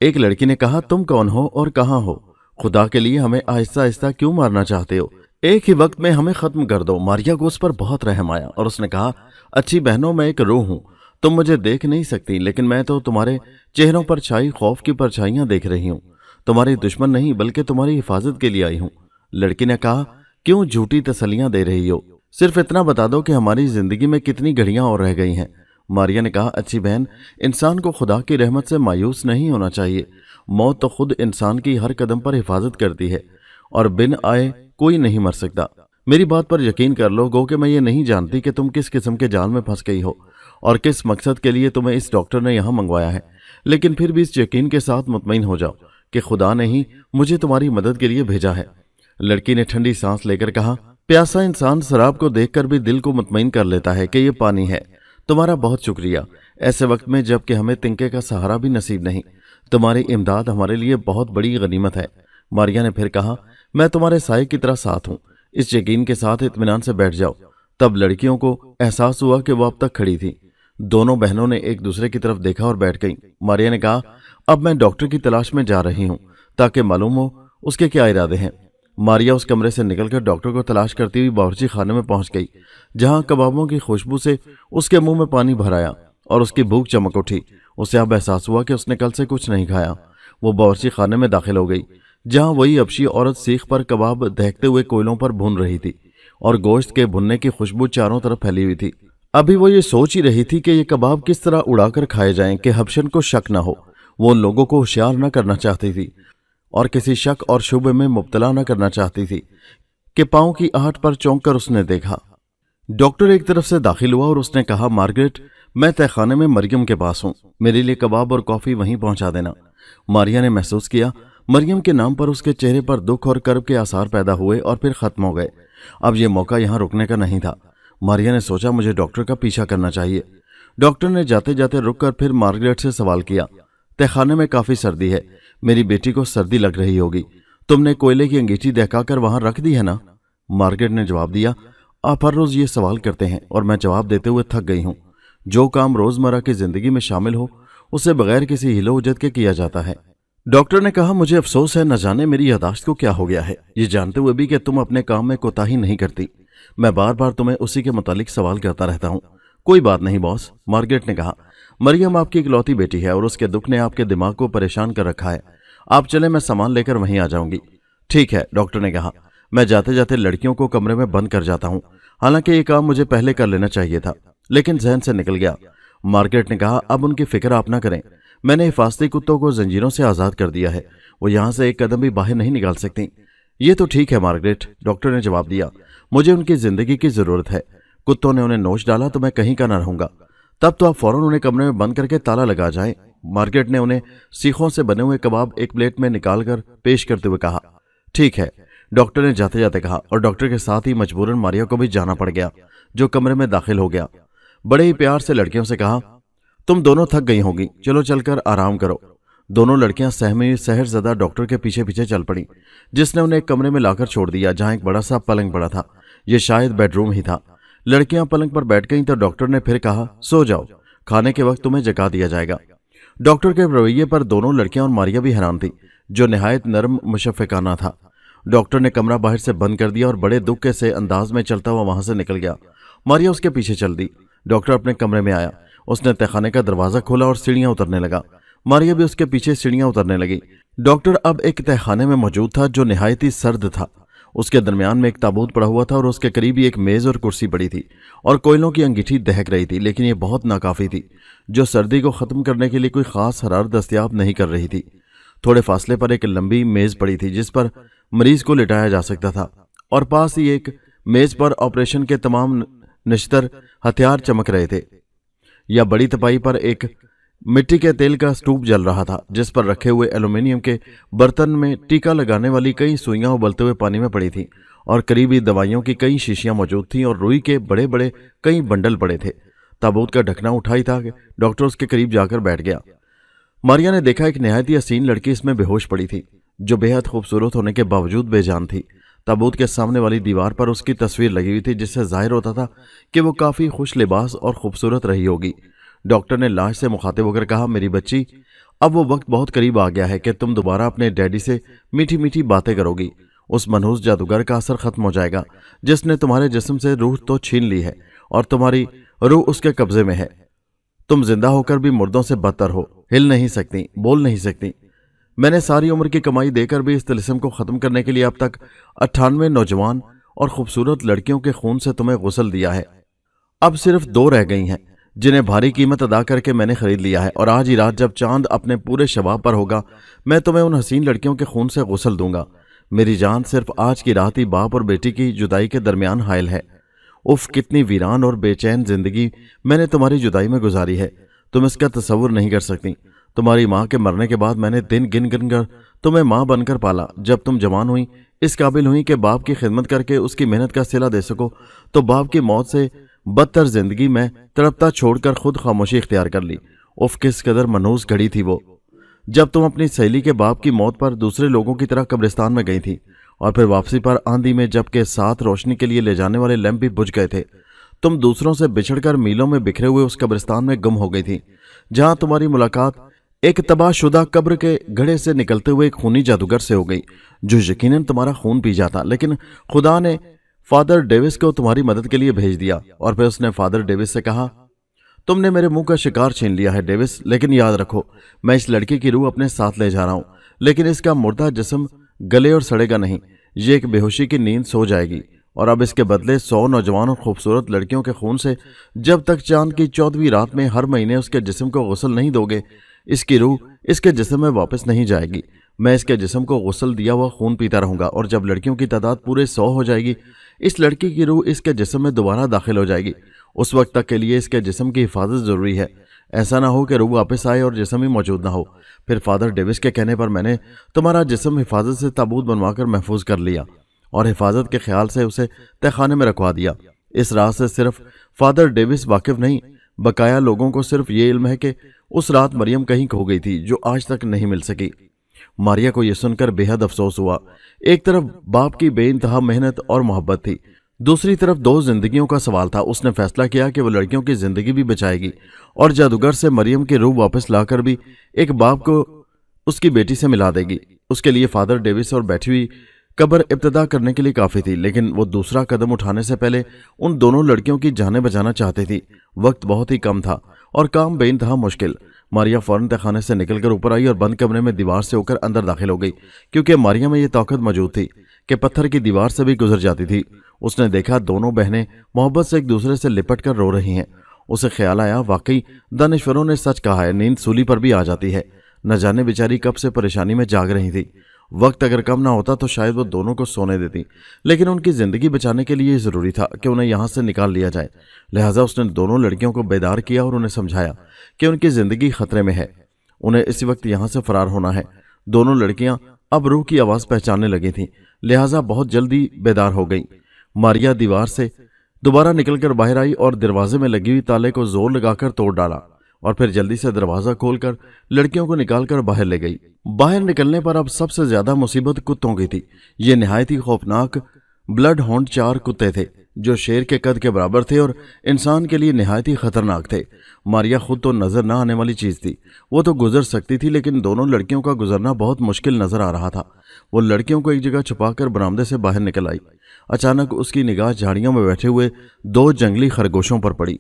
एक लड़की ने कहा, तुम कौन हो और कहां हो? खुदा के लिए हमें आहिस्ता आहिस्ता क्यों मारना चाहते हो? एक ही वक्त में हमें खत्म कर दो। मारिया को उस पर बहुत रहम आया और उसने कहा, अच्छी बहनों, मैं एक रूह हूं। तुम मुझे देख नहीं सकती लेकिन मैं तो तुम्हारे चेहरों पर छाई खौफ की परछाइयां देख रही हूं। तुम्हारी दुश्मन नहीं बल्कि तुम्हारी हिफाजत के लिए आई हूं। लड़की ने कहा, क्यों झूठी तसल्लियां दे रही हो? सिर्फ इतना बता दो कि हमारी जिंदगी में कितनी घड़ियां और रह गई हैं। मारिया ने कहा, अच्छी बहन, इंसान को खुदा की रहमत से मायूस नहीं होना चाहिए। मौत तो खुद इंसान की हर कदम पर हिफाजत करती है और बिन आए कोई नहीं मर सकता। मेरी बात पर यकीन कर लो गो कि मैं ये नहीं जानती कि तुम किस किस्म के जाल में फंस गई हो और किस मकसद के लिए तुम्हें इस डॉक्टर ने यहाँ मंगवाया है। लेकिन फिर भी इस यकीन के साथ मुतमईन हो जाओ कि खुदा ने ही मुझे तुम्हारी मदद के लिए भेजा है। लड़की ने ठंडी सांस लेकर कहा, प्यासा इंसान शराब को देखकर भी दिल को मुतमईन कर लेता है कि ये पानी है। तुम्हारा बहुत शुक्रिया। ایسے وقت میں جب کہ ہمیں تنکے کا سہارا بھی نصیب نہیں، تمہاری امداد ہمارے لیے بہت بڑی غنیمت ہے۔ ماریا نے پھر کہا، میں تمہارے سائے کی طرح ساتھ ہوں، اس یقین کے ساتھ اطمینان سے بیٹھ جاؤ۔ تب لڑکیوں کو احساس ہوا کہ وہ اب تک کھڑی تھی۔ دونوں بہنوں نے ایک دوسرے کی طرف دیکھا اور بیٹھ گئیں۔ ماریا نے کہا، اب میں ڈاکٹر کی تلاش میں جا رہی ہوں تاکہ معلوم ہو اس کے کیا ارادے ہیں۔ ماریا اس کمرے سے نکل کر ڈاکٹر کو تلاش کرتی ہوئی باورچی خانے میں پہنچ گئی، جہاں کبابوں کی خوشبو سے اس کے منہ میں پانی بھر آیا اور اس کی بھوک چمک اٹھی۔ اسے اب احساس ہوا کہ اس نے کل سے کچھ نہیں کھایا۔ وہ باورچی خانے میں داخل ہو گئی، جہاں وہی ابشی عورت سیخ پر کباب دہکتے ہوئے کوئلوں پر بھون رہی تھی اور گوشت کے بھننے کی خوشبو چاروں طرف پھیلی ہوئی تھی۔ ابھی وہ یہ سوچ ہی رہی تھی کہ یہ کباب کس طرح اڑا کر کھائے جائیں کہ حبشن کو شک نہ ہو۔ وہ ان لوگوں کو ہوشیار نہ کرنا چاہتی تھی اور کسی شک اور شبہ میں مبتلا نہ کرنا چاہتی تھی کہ پاؤں کی آہٹ پر چونک کر اس نے دیکھا۔ ڈاکٹر ایک طرف سے داخل ہوا اور اس نے کہا، مارگریٹ، میں تہ خانے میں مریم کے پاس ہوں، میرے لیے کباب اور کافی وہیں پہنچا دینا۔ ماریا نے محسوس کیا مریم کے نام پر اس کے چہرے پر دکھ اور کرب کے آثار پیدا ہوئے اور پھر ختم ہو گئے۔ اب یہ موقع یہاں رکنے کا نہیں تھا۔ ماریا نے سوچا، مجھے ڈاکٹر کا پیچھا کرنا چاہیے۔ ڈاکٹر نے جاتے جاتے رک کر پھر مارگریٹ سے سوال کیا، تہ خانے میں کافی سردی ہے، میری بیٹی کو سردی لگ رہی ہوگی، تم نے کوئلے کی انگیٹھی دہکا کر وہاں رکھ دی ہے نا؟ مارگریٹ نے جواب دیا، آپ ہر روز یہ سوال کرتے ہیں اور میں جواب دیتے ہوئے تھک گئی ہوں۔ جو کام روزمرہ کی زندگی میں شامل ہو اسے بغیر کسی ہلو اجت کے کیا جاتا ہے۔ ڈاکٹر نے کہا، مجھے افسوس ہے، نہ جانے میری یادداشت کو کیا ہو گیا ہے، یہ جانتے ہوئے بھی کہ تم اپنے کام میں کوتاہی نہیں کرتی۔ میں بار بار تمہیں اسی کے متعلق سوال کرتا رہتا ہوں۔ کوئی بات نہیں باس، مارگریٹ نے کہا، مریم آپ کی اکلوتی بیٹی ہے اور اس کے دکھ نے آپ کے دماغ کو پریشان کر رکھا ہے۔ آپ چلیں، میں سامان لے کر وہیں آ جاؤں گی۔ ٹھیک ہے، ڈاکٹر نے کہا، میں جاتے جاتے لڑکیوں کو کمرے میں بند کر جاتا ہوں، حالانکہ یہ کام مجھے پہلے کر لینا چاہیے تھا، لیکن ذہن سے نکل گیا۔ مارگریٹ نے کہا، اب ان کی فکر آپ نہ کریں، میں نے حفاظتی کتوں کو زنجیروں سے آزاد کر دیا ہے، وہ یہاں سے ایک قدم بھی باہر نہیں نکال سکتی۔ یہ تو ٹھیک ہے مارگریٹ، ڈاکٹر نے جواب دیا، مجھے ان کی زندگی کی ضرورت ہے۔ کتوں نے انہیں نوچ ڈالا تو میں کہیں کا نہ رہوں گا، تب تو آپ فوراً انہیں کمرے میں بند کر کے تالا لگا جائیں۔ مارگریٹ نے انہیں سیخوں سے بنے ہوئے کباب ایک پلیٹ میں نکال کر پیش کرتے ہوئے کہا، ٹھیک ہے، ڈاکٹر نے جاتے جاتے کہا، اور ڈاکٹر کے ساتھ ہی مجبوراً ماریا کو بھی جانا پڑ گیا، جو کمرے میں داخل ہو گیا۔ بڑے ہی پیار سے لڑکیوں سے کہا، تم دونوں تھک گئی ہوگی، چلو چل کر آرام کرو۔ دونوں لڑکیاں سہمی سحر زدہ ڈاکٹر کے پیچھے پیچھے چل پڑیں، جس نے انہیں ایک کمرے میں لا کر چھوڑ دیا جہاں ایک بڑا سا پلنگ پڑا تھا۔ یہ شاید بیڈ روم ہی تھا۔ لڑکیاں پلنگ پر بیٹھ گئیں تو ڈاکٹر نے پھر کہا، سو جاؤ، کھانے کے وقت تمہیں جگا دیا جائے گا۔ ڈاکٹر کے رویے پر دونوں لڑکیاں اور ماریا بھی حیران تھی، جو نہایت نرم مشفقانہ تھا۔ ڈاکٹر نے کمرہ باہر سے بند کر دیا اور بڑے دکھ سے انداز میں چلتا ہوا وہاں سے نکل گیا۔ ماریا اس کے پیچھے چل دی۔ ڈاکٹر اپنے کمرے میں آیا، اس نے تہخانے کا دروازہ کھولا اور سیڑھیاں اترنے لگا۔ ماریا بھی اس کے پیچھے سیڑھیاں اترنے لگی۔ ڈاکٹر اب ایک تہخانے میں موجود تھا جو نہایت ہی سرد تھا۔ اس کے درمیان میں ایک تابوت پڑا ہوا تھا اور اس کے قریب ہی ایک میز اور کرسی پڑی تھی اور کوئلوں کی انگیٹھی دہک رہی تھی، لیکن یہ بہت ناکافی تھی، جو سردی کو ختم کرنے کے لیے کوئی خاص حرارت دستیاب نہیں کر رہی تھی۔ تھوڑے فاصلے پر ایک لمبی میز پڑی تھی جس پر مریض کو لٹایا جا سکتا تھا، اور پاس ہی ایک میز پر آپریشن کے تمام نشتر ہتھیار چمک رہے تھے۔ یا بڑی تپائی پر ایک مٹی کے تیل کا سٹوپ جل رہا تھا، جس پر رکھے ہوئے ایلومینیم کے برتن میں ٹیکا لگانے والی کئی سوئیاں ابلتے ہوئے پانی میں پڑی تھیں، اور قریبی دوائیوں کی کئی شیشیاں موجود تھیں اور روئی کے بڑے بڑے کئی بنڈل پڑے تھے۔ تابوت کا ڈھکنا اٹھائی تھا کہ ڈاکٹر اس کے قریب جا کر بیٹھ گیا۔ ماریا نے دیکھا ایک نہایت ہی حسین لڑکی اس میں بے ہوش پڑی تھی، جو بے حد خوبصورت ہونے کے باوجود بے جان تھی۔ تابوت کے سامنے والی دیوار پر اس کی تصویر لگی ہوئی تھی، جس سے ظاہر ہوتا تھا کہ وہ کافی خوش لباس اور خوبصورت رہی ہوگی۔ ڈاکٹر نے لاش سے مخاطب ہو کر کہا، میری بچی، اب وہ وقت بہت قریب آ گیا ہے کہ تم دوبارہ اپنے ڈیڈی سے میٹھی میٹھی باتیں کرو گی۔ اس منحوس جادوگر کا اثر ختم ہو جائے گا جس نے تمہارے جسم سے روح تو چھین لی ہے اور تمہاری روح اس کے قبضے میں ہے۔ تم زندہ ہو کر بھی مردوں سے بدتر ہو، ہل نہیں سکتی، بول نہیں سکتی۔ میں نے ساری عمر کی کمائی دے کر بھی اس طلسم کو ختم کرنے کے لیے اب تک 98 نوجوان اور خوبصورت لڑکیوں کے خون سے تمہیں غسل دیا ہے۔ اب صرف 2 رہ گئی ہیں جنہیں بھاری قیمت ادا کر کے میں نے خرید لیا ہے، اور آج ہی رات جب چاند اپنے پورے شباب پر ہوگا میں تمہیں ان حسین لڑکیوں کے خون سے غسل دوں گا۔ میری جان صرف آج کی رات ہی باپ اور بیٹی کی جدائی کے درمیان حائل ہے۔ اف، کتنی ویران اور بے چین زندگی میں نے تمہاری جدائی میں گزاری ہے، تم اس کا تصور نہیں کر سکتی۔ تمہاری ماں کے مرنے کے بعد میں نے دن گن گن کر تمہیں ماں بن کر پالا۔ جب تم جوان ہوئی، اس قابل ہوئی کہ باپ کی خدمت کر کے اس کی محنت کا صلہ دے سکو، تو باپ کی موت سے بدتر زندگی میں تڑپتا چھوڑ کر خود خاموشی اختیار کر لی۔ اف کس قدر منحوس گھڑی تھی وہ، جب تم اپنی سہیلی کے باپ کی موت پر دوسرے لوگوں کی طرح قبرستان میں گئی تھی، اور پھر واپسی پر آندھی میں جبکہ ساتھ روشنی کے لیے لے جانے والے لیمپ بھی بجھ گئے تھے، تم دوسروں سے بچھڑ کر میلوں میں بکھرے ہوئے اس قبرستان میں گم ہو گئی تھی، جہاں تمہاری ملاقات ایک تباہ شدہ قبر کے گڑھے سے نکلتے ہوئے ایک خونی جادوگر سے ہو گئی، جو یقیناً تمہارا خون پی جاتا، لیکن خدا نے فادر ڈیوس کو تمہاری مدد کے لیے بھیج دیا۔ اور پھر اس نے فادر ڈیوس سے کہا، تم نے میرے منہ کا شکار چھین لیا ہے ڈیوس، لیکن یاد رکھو میں اس لڑکی کی روح اپنے ساتھ لے جا رہا ہوں، لیکن اس کا مردہ جسم گلے اور سڑے گا نہیں، یہ ایک بے ہوشی کی نیند سو جائے گی، اور اب اس کے بدلے 100 نوجوان اور خوبصورت لڑکیوں کے خون سے جب تک چاند کی 14ویں رات میں ہر مہینے اس کے جسم کو غسل نہیں دو گے، اس کی روح اس کے جسم میں واپس نہیں جائے گی۔ میں اس کے جسم کو غسل دیا ہوا خون پیتا رہوں گا، اور جب لڑکیوں کی تعداد پورے 100 ہو جائے گی، اس لڑکی کی روح اس کے جسم میں دوبارہ داخل ہو جائے گی۔ اس وقت تک کے لیے اس کے جسم کی حفاظت ضروری ہے، ایسا نہ ہو کہ روح واپس آئے اور جسم ہی موجود نہ ہو۔ پھر فادر ڈیوس کے کہنے پر میں نے تمہارا جسم حفاظت سے تابوت بنوا کر محفوظ کر لیا، اور حفاظت کے خیال سے اسے تہہ خانے میں رکھوا دیا۔ اس راز سے صرف فادر ڈیوس واقف نہیں، بقایا لوگوں کو صرف یہ علم ہے کہ اس رات مریم کہیں کھو گئی تھی، جو آج تک نہیں مل سکی۔ ماریا کو یہ سن کر بے حد افسوس ہوا۔ ایک طرف باپ کی بے انتہا محنت اور محبت تھی، دوسری طرف 2 زندگیوں کا سوال تھا۔ اس نے فیصلہ کیا کہ وہ لڑکیوں کی زندگی بھی بچائے گی، اور جادوگر سے مریم کی روح واپس لا کر بھی ایک باپ کو اس کی بیٹی سے ملا دے گی۔ اس کے لیے فادر ڈیوس اور بیٹھی ہوئی قبر ابتدا کرنے کے لیے کافی تھی، لیکن وہ دوسرا قدم اٹھانے سے پہلے ان دونوں لڑکیوں کی جانیں بچانا چاہتی تھی۔ وقت بہت ہی کم تھا اور کام بے انتہا مشکل۔ ماریا فوراً تہہ خانے سے نکل کر اوپر آئی اور بند کمرے میں دیوار سے ہو کر اندر داخل ہو گئی، کیونکہ ماریا میں یہ طاقت موجود تھی کہ پتھر کی دیوار سے بھی گزر جاتی تھی۔ اس نے دیکھا دونوں بہنیں محبت سے ایک دوسرے سے لپٹ کر رو رہی ہیں۔ اسے خیال آیا، واقعی دانشوروں نے سچ کہا ہے، نیند سولی پر بھی آ جاتی ہے۔ نہ جانے بیچاری کب سے پریشانی میں جاگ رہی تھی۔ وقت اگر کم نہ ہوتا تو شاید وہ دونوں کو سونے دیتی، لیکن ان کی زندگی بچانے کے لیے ضروری تھا کہ انہیں یہاں سے نکال لیا جائے۔ لہٰذا اس نے دونوں لڑکیوں کو بیدار کیا اور انہیں سمجھایا کہ ان کی زندگی خطرے میں ہے، انہیں اسی وقت یہاں سے فرار ہونا ہے۔ دونوں لڑکیاں اب روح کی آواز پہچاننے لگی تھیں، لہٰذا بہت جلدی بیدار ہو گئیں۔ ماریا دیوار سے دوبارہ نکل کر باہر آئی اور دروازے میں لگی ہوئی تالے کو زور لگا کر توڑ ڈالا، اور پھر جلدی سے دروازہ کھول کر لڑکیوں کو نکال کر باہر لے گئی۔ باہر نکلنے پر اب سب سے زیادہ مصیبت کتوں کی تھی۔ یہ نہایت ہی خوفناک بلڈ ہونڈ 4 کتے تھے، جو شیر کے قد کے برابر تھے اور انسان کے لیے نہایت ہی خطرناک تھے۔ ماریا خود تو نظر نہ آنے والی چیز تھی، وہ تو گزر سکتی تھی، لیکن دونوں لڑکیوں کا گزرنا بہت مشکل نظر آ رہا تھا۔ وہ لڑکیوں کو ایک جگہ چھپا کر برآمدے سے باہر نکل آئی۔ اچانک اس کی نگاہ جھاڑیوں میں بیٹھے ہوئے 2 جنگلی خرگوشوں پر پڑی۔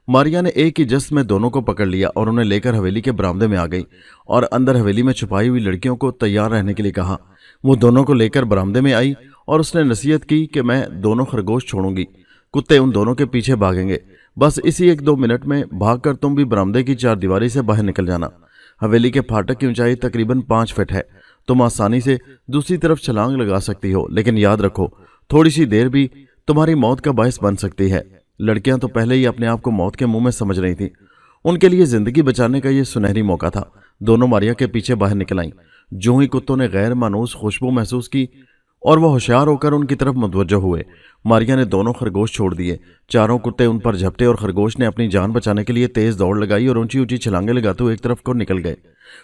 ماریا نے ایک ہی جست میں دونوں کو پکڑ لیا اور انہیں لے کر حویلی کے برآمدے میں آ گئی اور اندر حویلی میں چھپائی ہوئی لڑکیوں کو تیار رہنے کے لیے کہا۔ وہ دونوں کو لے کر برآمدے میں آئی اور اس نے نصیحت کی کہ میں دونوں خرگوش چھوڑوں گی، کتے ان دونوں کے پیچھے بھاگیں گے، بس اسی 1-2 منٹ میں بھاگ کر تم بھی برآمدے کی 4 دیواری سے باہر نکل جانا۔ حویلی کے پھاٹک کی اونچائی تقریباً 5 فٹ ہے، تم آسانی سے دوسری طرف چھلانگ لگا سکتی ہو، لیکن یاد رکھو تھوڑی سی دیر بھی تمہاری موت کا باعث بن سکتی ہے۔ لڑکیاں تو پہلے ہی اپنے آپ کو موت کے منہ میں سمجھ رہی تھیں، ان کے لیے زندگی بچانے کا یہ سنہری موقع تھا۔ دونوں ماریا کے پیچھے باہر نکل آئیں۔ جو ہی کتوں نے غیر مانوس خوشبو محسوس کی اور وہ ہوشیار ہو کر ان کی طرف متوجہ ہوئے، ماریا نے دونوں خرگوش چھوڑ دیے۔ چاروں کتے ان پر جھپٹے اور خرگوش نے اپنی جان بچانے کے لیے تیز دوڑ لگائی اور اونچی اونچی چھلانگیں لگاتے ہوئے ایک طرف کو نکل گئے۔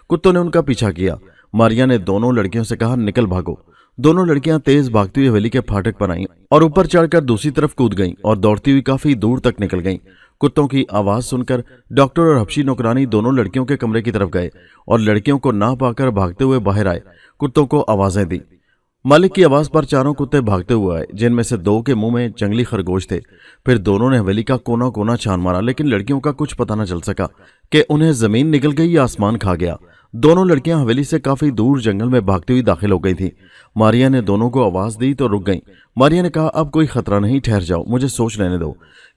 کتوں نے ان کا پیچھا کیا۔ ماریا نے دونوں لڑکیوں سے کہا، نکل بھاگو۔ دونوں لڑکیاں تیز بھاگتی ہوئی حویلی کے پھاٹک پر آئیں اور اوپر چڑھ کر دوسری طرف کود گئیں اور دوڑتی ہوئی کافی دور تک نکل گئیں۔ کتوں کی آواز سن کر ڈاکٹر اور حبشی نوکرانی دونوں لڑکیوں کے کمرے کی طرف گئے اور لڑکیوں کو نہ پا کر بھاگتے ہوئے باہر آئے، کتوں کو آوازیں دی۔ مالک کی آواز پر چاروں کتے بھاگتے ہوئے آئے، جن میں سے 2 کے منہ میں جنگلی خرگوش تھے۔ پھر دونوں نے حویلی کا کونا کونا چھان مارا، لیکن لڑکیوں کا کچھ پتہ نہ چل سکا کہ انہیں زمین نگل گئی یا آسمان کھا گیا۔ دونوں لڑکیاں حویلی سے کافی دور جنگل میں بھاگتی ہوئی داخل ہو گئی تھیں۔ ماریا نے دونوں کو آواز دی تو رک گئیں۔ ماریا نے کہا، اب کوئی خطرہ نہیں، ٹھہر جاؤ، مجھے سوچ لینے دو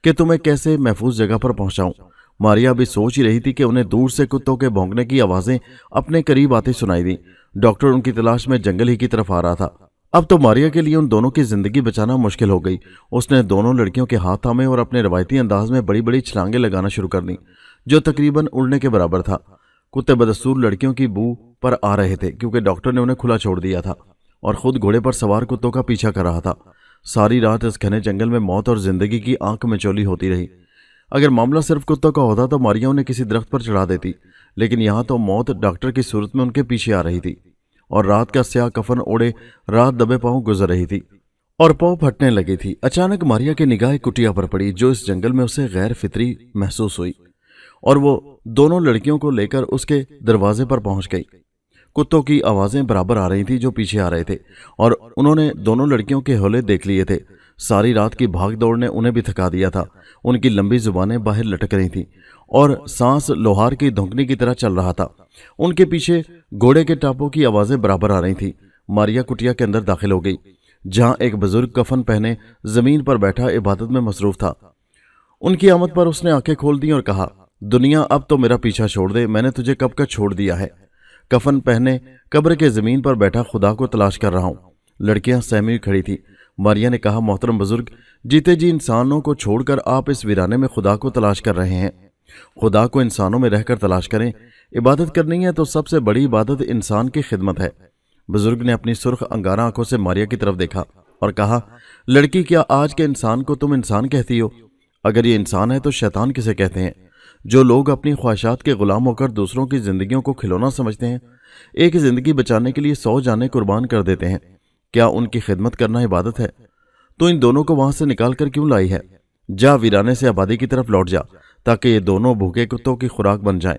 کہ تمہیں کیسے محفوظ جگہ پر پہنچاؤں۔ ماریا ابھی سوچ ہی رہی تھی کہ انہیں دور سے کتوں کے بھونکنے کی آوازیں اپنے قریب آتی سنائی دیں۔ ڈاکٹر ان کی تلاش میں جنگل ہی کی طرف آ رہا تھا۔ اب تو ماریا کے لیے ان دونوں کی زندگی بچانا مشکل ہو گئی۔ اس نے دونوں لڑکیوں کے ہاتھ تھامے اور اپنے روایتی انداز میں بڑی بڑی چھلانگیں لگانا شروع کر دیں، جو تقریباً اڑنے کے برابر تھا۔ کتے بدستور لڑکیوں کی بو پر آ رہے تھے، کیونکہ ڈاکٹر نے انہیں کھلا چھوڑ دیا تھا اور خود گھوڑے پر سوار کتوں کا پیچھا کر رہا تھا۔ सारी रात इस घने जंगल में मौत और जिंदगी की आंख मिचौली होती रही। अगर मामला सिर्फ कुत्तों का होता तो मारिया उन्हें किसी दरख्त पर चढ़ा देती, लेकिन यहाँ तो मौत डॉक्टर की सूरत में उनके पीछे आ रही थी और रात का स्याह कफन ओढ़े रात दबे पांव गुजर रही थी और पांव फटने लगी थी। अचानक मारिया की निगाह एक कुटिया पर पड़ी जो इस जंगल में उसे गैर फितरी महसूस हुई और वो दोनों लड़कियों को लेकर उसके दरवाजे पर पहुंच गई। कुत्तों की आवाजें बराबर आ रही थी जो पीछे आ रहे थे और उन्होंने दोनों लड़कियों के हौले देख लिए थे। सारी रात की भाग दौड़ ने उन्हें भी थका दिया था। उनकी लंबी जुबानें बाहर लटक रही थीं और सांस लोहार की धुंकनी की तरह चल रहा था। उनके पीछे घोड़े के टापों की आवाजें बराबर आ रही थीं। मारिया कुटिया के अंदर दाखिल हो गई जहां एक बुजुर्ग कफन पहने जमीन पर बैठा इबादत में मसरूफ था। उनकी आमद पर उसने आंखें खोल दी और कहा, दुनिया अब तो मेरा पीछा छोड़ दे, मैंने तुझे कब का छोड़ दिया है। कफन पहने कब्र के जमीन पर बैठा खुदा को तलाश कर रहा हूं। लड़कियां सहमी हुई खड़ी थी। मारिया ने कहा, मोहतरम बुजुर्ग, जीते जी इंसानों को छोड़कर आप इस वीराने में खुदा को तलाश कर रहे हैं। खुदा को इंसानों में रहकर तलाश करें। इबादत करनी है तो सबसे बड़ी इबादत इंसान की खिदमत है। बुजुर्ग ने अपनी सुर्ख अंगारा आंखों से मारिया की तरफ देखा और कहा, लड़की, क्या आज के इंसान को तुम इंसान कहती हो? अगर ये इंसान है तो शैतान किसे कहते हैं? जो लोग अपनी ख्वाहिशात के गुलाम होकर दूसरों की जिंदगियों को खिलौना समझते हैं, एक जिंदगी बचाने के लिए 100 जानें कुर्बान कर देते हैं, क्या उनकी खिदमत करना इबादत है? तो इन दोनों को वहां से निकाल कर क्यों लाई है? जा वीराने से आबादी की तरफ लौट जा ताकि ये दोनों भूखे कुत्तों की खुराक बन जाएं।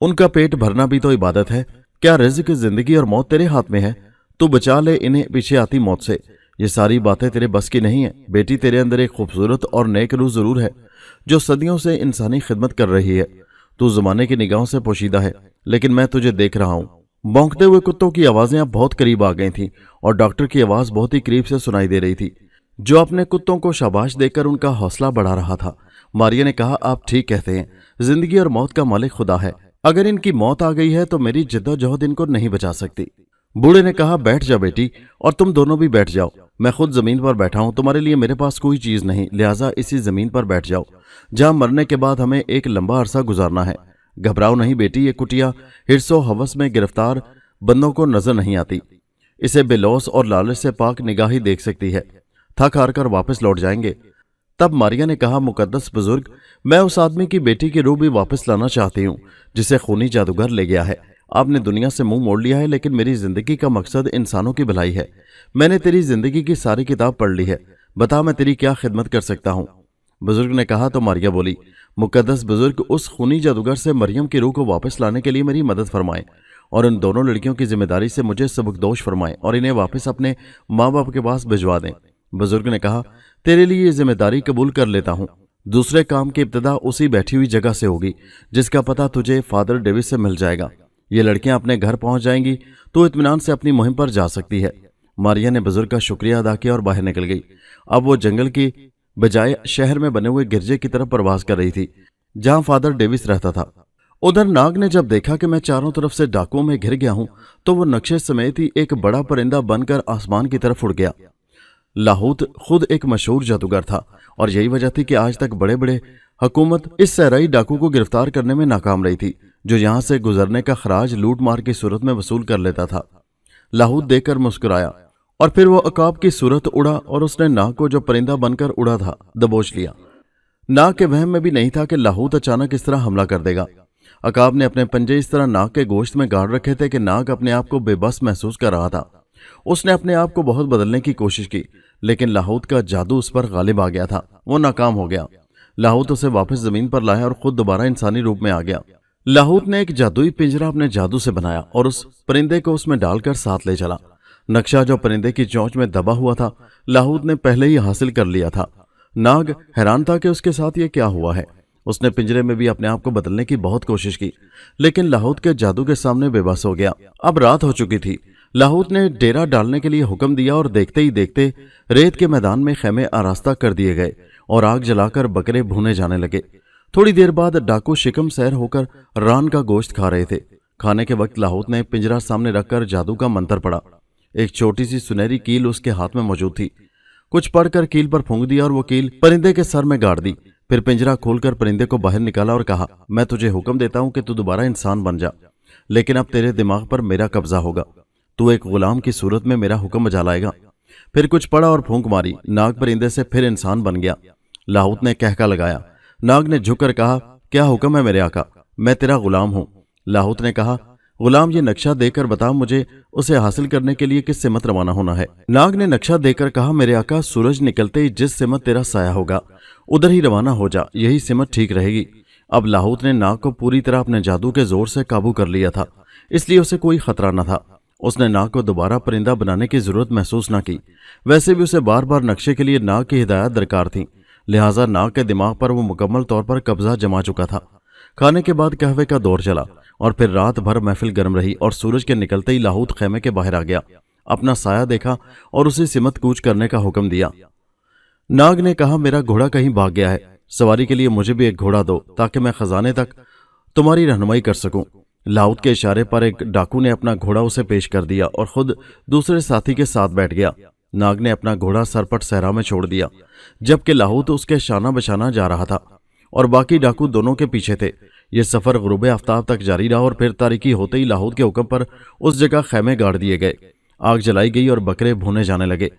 उनका पेट भरना भी तो इबादत है। क्या रिज़्क, जिंदगी और मौत तेरे हाथ में है? तू बचा ले इन्हें पीछे आती मौत से। ये सारी बातें तेरे बस की नहीं है। बेटी, तेरे अंदर एक खूबसूरत और नेक रूह जरूर है जो सदियों से इंसानी खिदमत कर रही है। तू जमाने की निगाहों से पोशीदा है, लेकिन मैं तुझे देख रहा हूं। भौंकते हुए कुत्तों की आवाजें अब बहुत करीब आ गई थीं और डॉक्टर की आवाज बहुत ही करीब से सुनाई दे रही थी जो अपने कुत्तों को शाबाश देकर उनका हौसला बढ़ा रहा था। मारिया ने कहा, आप ठीक कहते हैं, जिंदगी और मौत का मालिक खुदा है। अगर इनकी मौत आ गई है तो मेरी जद्दोजहद इनको नहीं बचा सकती। बूढ़े ने कहा, बैठ जा बेटी, और तुम दोनों भी बैठ जाओ। मैं खुद जमीन पर बैठा हूं, तुम्हारे लिए मेरे पास कोई चीज नहीं, लिहाजा इसी जमीन पर बैठ जाओ जहां मरने के बाद हमें एक लंबा अरसा गुजारना है। घबराओ नहीं बेटी, ये कुटिया हिर्सो हवस में गिरफ्तार बंदों को नजर नहीं आती। इसे बेलौस और लालच से पाक निगाही देख सकती है। थक हार कर वापस लौट जाएंगे। तब मारिया ने कहा, मुकद्दस बुजुर्ग, मैं उस आदमी की बेटी की रूह भी वापस लाना चाहती हूँ जिसे खूनी जादूगर ले गया है। आपने दुनिया से मुंह मोड़ लिया है, लेकिन मेरी जिंदगी का मकसद इंसानों की भलाई है। मैंने तेरी जिंदगी की सारी किताब पढ़ ली है, बता मैं तेरी क्या खिदमत कर सकता हूँ? बुजुर्ग ने कहा तो मारिया बोली, मुकद्दस बुजुर्ग, उस खूनी जादूगर से मरियम की रूह को वापस लाने के लिए मेरी मदद फरमाएं और उन दोनों लड़कियों की जिम्मेदारी से मुझे सबकदोश फरमाएं और इन्हें वापस अपने माँ बाप के पास भिजवा दें। बुजुर्ग ने कहा, तेरे लिए ये जिम्मेदारी कबूल कर लेता हूँ। दूसरे काम की इब्तिदा उसी बैठी हुई जगह से होगी जिसका पता तुझे फादर डेविस से मिल जाएगा। ये लड़कियां अपने घर पहुंच जाएंगी तो इत्मीनान से अपनी मुहिम पर जा सकती है। मारिया ने बुजुर्ग का शुक्रिया अदा किया और बाहर निकल गई। अब वो जंगल की बजाय शहर में बने हुए गिरजे की तरफ प्रवास कर रही थी जहां फादर डेविस रहता था। उधर नाग ने जब देखा कि मैं चारों तरफ से डाकुओं में घिर गया हूं तो वो नक्शे समेत ही एक बड़ा परिंदा बनकर आसमान की तरफ उड़ गया। लाहौत खुद एक मशहूर जादूगर था और यही वजह थी कि आज तक बड़े बड़े हुकूमत इस सहराई डाकू को गिरफ्तार करने में नाकाम रही थी जो यहां से गुजरने का खराज लूट मार की सूरत में वसूल कर लेता था। लाहौत देखकर मुस्कुराया और फिर वो अकाब की सूरत उड़ा और उसने नाग को जो परिंदा बनकर उड़ा था दबोच लिया। नाग के वहम में भी नहीं था कि लाहौत अचानक इस तरह हमला कर देगा। अकाब ने अपने पंजे इस तरह नाग के गोश्त में गाड़ रखे थे कि नाग अपने आप को बेबस महसूस कर रहा था। उसने अपने आप को बहुत बदलने की कोशिश की, लेकिन लाहौत का जादू उस पर गालिब आ गया था। वो नाकाम हो गया। लाहौत उसे वापस जमीन पर लाया और खुद दोबारा इंसानी रूप में आ गया। लाहौत ने एक जादुई पिंजरा अपने जादू से बनाया और उस परिंदे को उसमें डालकर साथ ले चला। नक्शा जो परिंदे की चोंच में दबा हुआ था लाहौत ने पहले ही हासिल कर लिया था। नाग हैरान था कि उसके साथ ये क्या हुआ है। उसने पिंजरे में भी अपने आप को बदलने की बहुत कोशिश की, लेकिन लाहौत के जादू के सामने बेबस हो गया। अब रात हो चुकी थी। लाहौत ने डेरा डालने के लिए हुक्म दिया और देखते ही देखते रेत के मैदान में खेमे आरास्ता कर दिए गए और आग जलाकर बकरे भूने जाने लगे। थोड़ी देर बाद डाकू शिकम सैर होकर रान का गोश्त खा रहे थे। खाने के वक्त लाहौत ने पिंजरा सामने रखकर जादू का मंत्र पढ़ा। एक छोटी सी सुनहरी कील उसके हाथ में मौजूद थी। कुछ पढ़कर कील पर फूंक दिया और वो कील परिंदे के सर में गाड़ दी। फिर पिंजरा खोलकर परिंदे को बाहर निकाला और कहा, मैं तुझे हुक्म देता हूं कि तू दोबारा इंसान बन जा, लेकिन अब तेरे दिमाग पर मेरा कब्जा होगा। तू एक गुलाम की सूरत में मेरा हुक्म बजा लाएगा। پھر کچھ پڑا اور پھونک ماری۔ ناگ پرندے سے پھر انسان بن گیا۔ لاہوت نے کہکا لگایا۔ ناگ نے جھک کر کہا، کیا حکم ہے میرے آقا؟ میں تیرا غلام ہوں۔ لاہوت نے کہا، غلام یہ نقشہ دے کر بتا مجھے اسے حاصل کرنے کے لیے کس سمت روانہ ہونا ہے؟ ناگ نے نقشہ دے کر کہا، میرے آقا سورج نکلتے ہی جس سمت تیرا سایہ ہوگا ادھر ہی روانہ ہو جا، یہی سمت ٹھیک رہے گی۔ اب لاہوت نے ناگ کو پوری طرح اپنے جادو کے زور سے قابو کر لیا تھا، اس لیے اسے کوئی خطرہ نہ تھا۔ اس نے ناگ کو دوبارہ پرندہ بنانے کی ضرورت محسوس نہ کی۔ ویسے بھی اسے بار بار نقشے کے لیے ناگ کی ہدایت درکار تھی، لہٰذا ناگ کے دماغ پر وہ مکمل طور پر قبضہ جما چکا تھا۔ کھانے کے بعد قہوے کا دور چلا اور پھر رات بھر محفل گرم رہی اور سورج کے نکلتے ہی لاہوت خیمے کے باہر آ گیا، اپنا سایہ دیکھا اور اسی سمت کوچ کرنے کا حکم دیا۔ ناگ نے کہا، میرا گھوڑا کہیں بھاگ گیا ہے، سواری کے لیے مجھے بھی ایک گھوڑا دو تاکہ میں خزانے تک تمہاری رہنمائی کر سکوں۔ لاہوت کے اشارے پر ایک ڈاکو نے اپنا گھوڑا اسے پیش کر دیا اور خود دوسرے ساتھی کے ساتھ بیٹھ گیا۔ ناگ نے اپنا گھوڑا سرپٹ صحرا میں چھوڑ دیا، جبکہ لاہوت اس کے شانہ بشانہ جا رہا تھا اور باقی ڈاکو دونوں کے پیچھے تھے۔ یہ سفر غروب آفتاب تک جاری رہا اور پھر تاریکی ہوتے ہی لاہوت کے حکم پر اس جگہ خیمے گاڑ دیے گئے، آگ جلائی گئی اور بکرے بھونے جانے لگے۔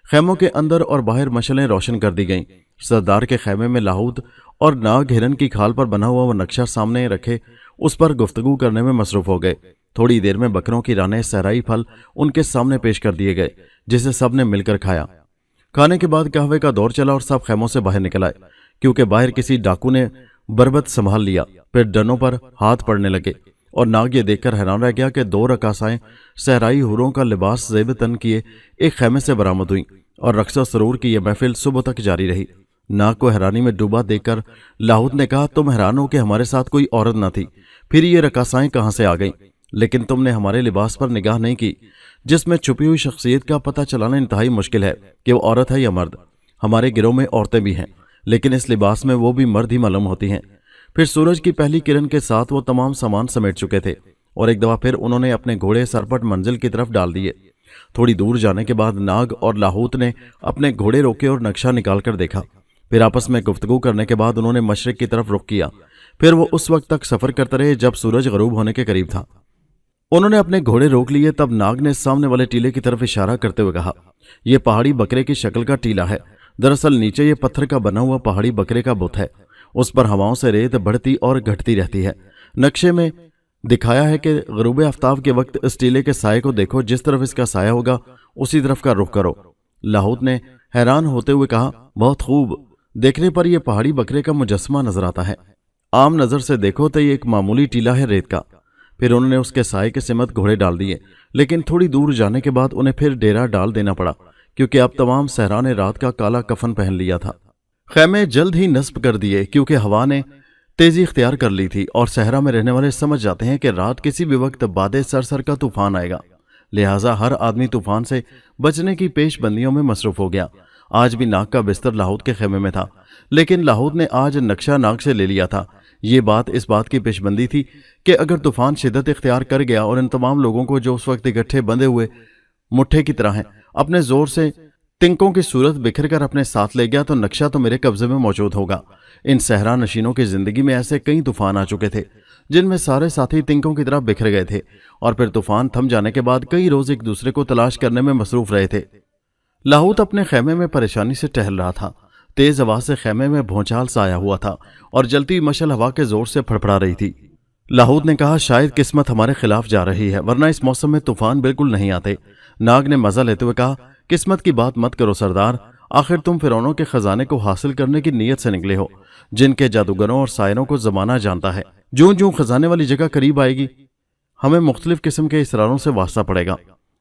خیموں کے اندر اور باہر مشلیں روشن کر دی گئیں۔ سردار کے خیمے میں لاہوت اور ناگ ہرن کی کھال پر بنا ہوا وہ نقشہ سامنے رکھے اس پر گفتگو کرنے میں مصروف ہو گئے۔ تھوڑی دیر میں بکروں کی رانیں صحرائی پھل ان کے سامنے پیش کر دیے گئے، جسے سب نے مل کر کھایا۔ کھانے کے بعد قہوے کا دور چلا اور سب خیموں سے باہر نکل آئے، کیونکہ باہر کسی ڈاکو نے بربت سنبھال لیا۔ پھر ڈنوں پر ہاتھ پڑنے لگے اور ناگ یہ دیکھ کر حیران رہ گیا کہ 2 رقاصائیں صحرائی حوروں کا لباس زیب تن کیے ایک خیمے سے برآمد ہوئیں اور رقص و سرور کی یہ محفل صبح تک جاری رہی۔ ناگ کو حیرانی میں ڈوبا دیکھ کر لاہوت نے کہا، تم حیران ہو کہ ہمارے ساتھ کوئی عورت نہ تھی، پھر یہ رقاصائیں کہاں سے آ گئیں؟ لیکن تم نے ہمارے لباس پر نگاہ نہیں کی، جس میں چھپی ہوئی شخصیت کا پتہ چلانا انتہائی مشکل ہے کہ وہ عورت ہے یا مرد۔ ہمارے گروہ میں عورتیں بھی ہیں، لیکن اس لباس میں وہ بھی مرد ہی معلوم ہوتی ہیں۔ پھر سورج کی پہلی کرن کے ساتھ وہ تمام سامان سمیٹ چکے تھے اور ایک دفعہ پھر انہوں نے اپنے گھوڑے سرپٹ منزل کی طرف ڈال دیے۔ تھوڑی دور جانے کے بعد ناگ اور لاہوت نے اپنے گھوڑے روکے اور نقشہ نکال کر دیکھا۔ پھر آپس میں گفتگو کرنے کے بعد انہوں نے مشرق کی طرف رخ کیا۔ پھر وہ اس وقت تک سفر کرتے رہے جب سورج غروب ہونے کے قریب تھا۔ انہوں نے اپنے گھوڑے روک لیے، تب ناگ نے سامنے والے ٹیلے کی طرف اشارہ کرتے ہوئے کہا، یہ پہاڑی بکرے کی شکل کا ٹیلا ہے۔ دراصل نیچے یہ پتھر کا بنا ہوا پہاڑی بکرے کا بت ہے، اس پر ہواؤں سے ریت بڑھتی اور گھٹتی رہتی ہے۔ نقشے میں دکھایا ہے کہ غروب آفتاب کے وقت اس ٹیلے کے سائے کو دیکھو، جس طرف اس کا سایہ ہوگا اسی طرف کا رخ کرو۔ لاہوت نے حیران ہوتے ہوئے کہا، بہت خوب، دیکھنے پر یہ پہاڑی بکرے کا مجسمہ نظر آتا ہے، عام نظر سے دیکھو تو یہ ایک معمولی ٹیلا ہے ریت کا۔ پھر انہوں نے اس کے سائے کے سمت گھوڑے ڈال دیے، لیکن تھوڑی دور جانے کے بعد انہیں پھر ڈیرا ڈال دینا پڑا، کیونکہ اب تمام صحرا نے رات کا کالا کفن پہن لیا تھا۔ خیمے جلد ہی نصب کر دیے، کیونکہ ہوا نے تیزی اختیار کر لی تھی اور صحرا میں رہنے والے سمجھ جاتے ہیں کہ رات کسی بھی وقت باد سرسر کا طوفان آئے گا، لہٰذا ہر آدمی طوفان سے بچنے کی پیش بندیوں میں مصروف ہو گیا۔ آج بھی ناگ کا بستر لاہوت کے خیمے میں تھا، لیکن لاہوت نے آج نقشہ ناگ سے لے لیا تھا۔ یہ بات اس بات کی پیش بندی تھی کہ اگر طوفان شدت اختیار کر گیا اور ان تمام لوگوں کو جو اس وقت اکٹھے بندھے ہوئے مٹھے کی طرح ہیں اپنے زور سے تنکوں کی صورت بکھر کر اپنے ساتھ لے گیا، تو نقشہ تو میرے قبضے میں موجود ہوگا۔ ان صحرا نشینوں کی زندگی میں ایسے کئی طوفان آ چکے تھے جن میں سارے ساتھی تنکوں کی طرح بکھر گئے تھے، اور پھر طوفان تھم جانے کے بعد کئی روز ایک دوسرے کو تلاش کرنے میں مصروف رہے تھے۔ لاہوت اپنے خیمے میں پریشانی سے ٹہل رہا تھا۔ تیز ہوا سے خیمے میں بھونچال سا آیا ہوا تھا اور جلتی مشل ہوا کے زور سے پھڑپڑا رہی تھی۔ لاہوت نے کہا، شاید قسمت ہمارے خلاف جا رہی ہے، ورنہ اس موسم میں طوفان بالکل نہیں آتے۔ ناگ نے مزہ لیتے ہوئے کہا، قسمت کی بات مت کرو سردار، آخر تم فرعونوں کے خزانے کو حاصل کرنے کی نیت سے نکلے ہو، جن کے جادوگروں اور سائروں کو زمانہ جانتا ہے۔ جوں جوں خزانے والی جگہ قریب آئے گی ہمیں مختلف قسم کے اسراروں سے واسطہ پڑے گا۔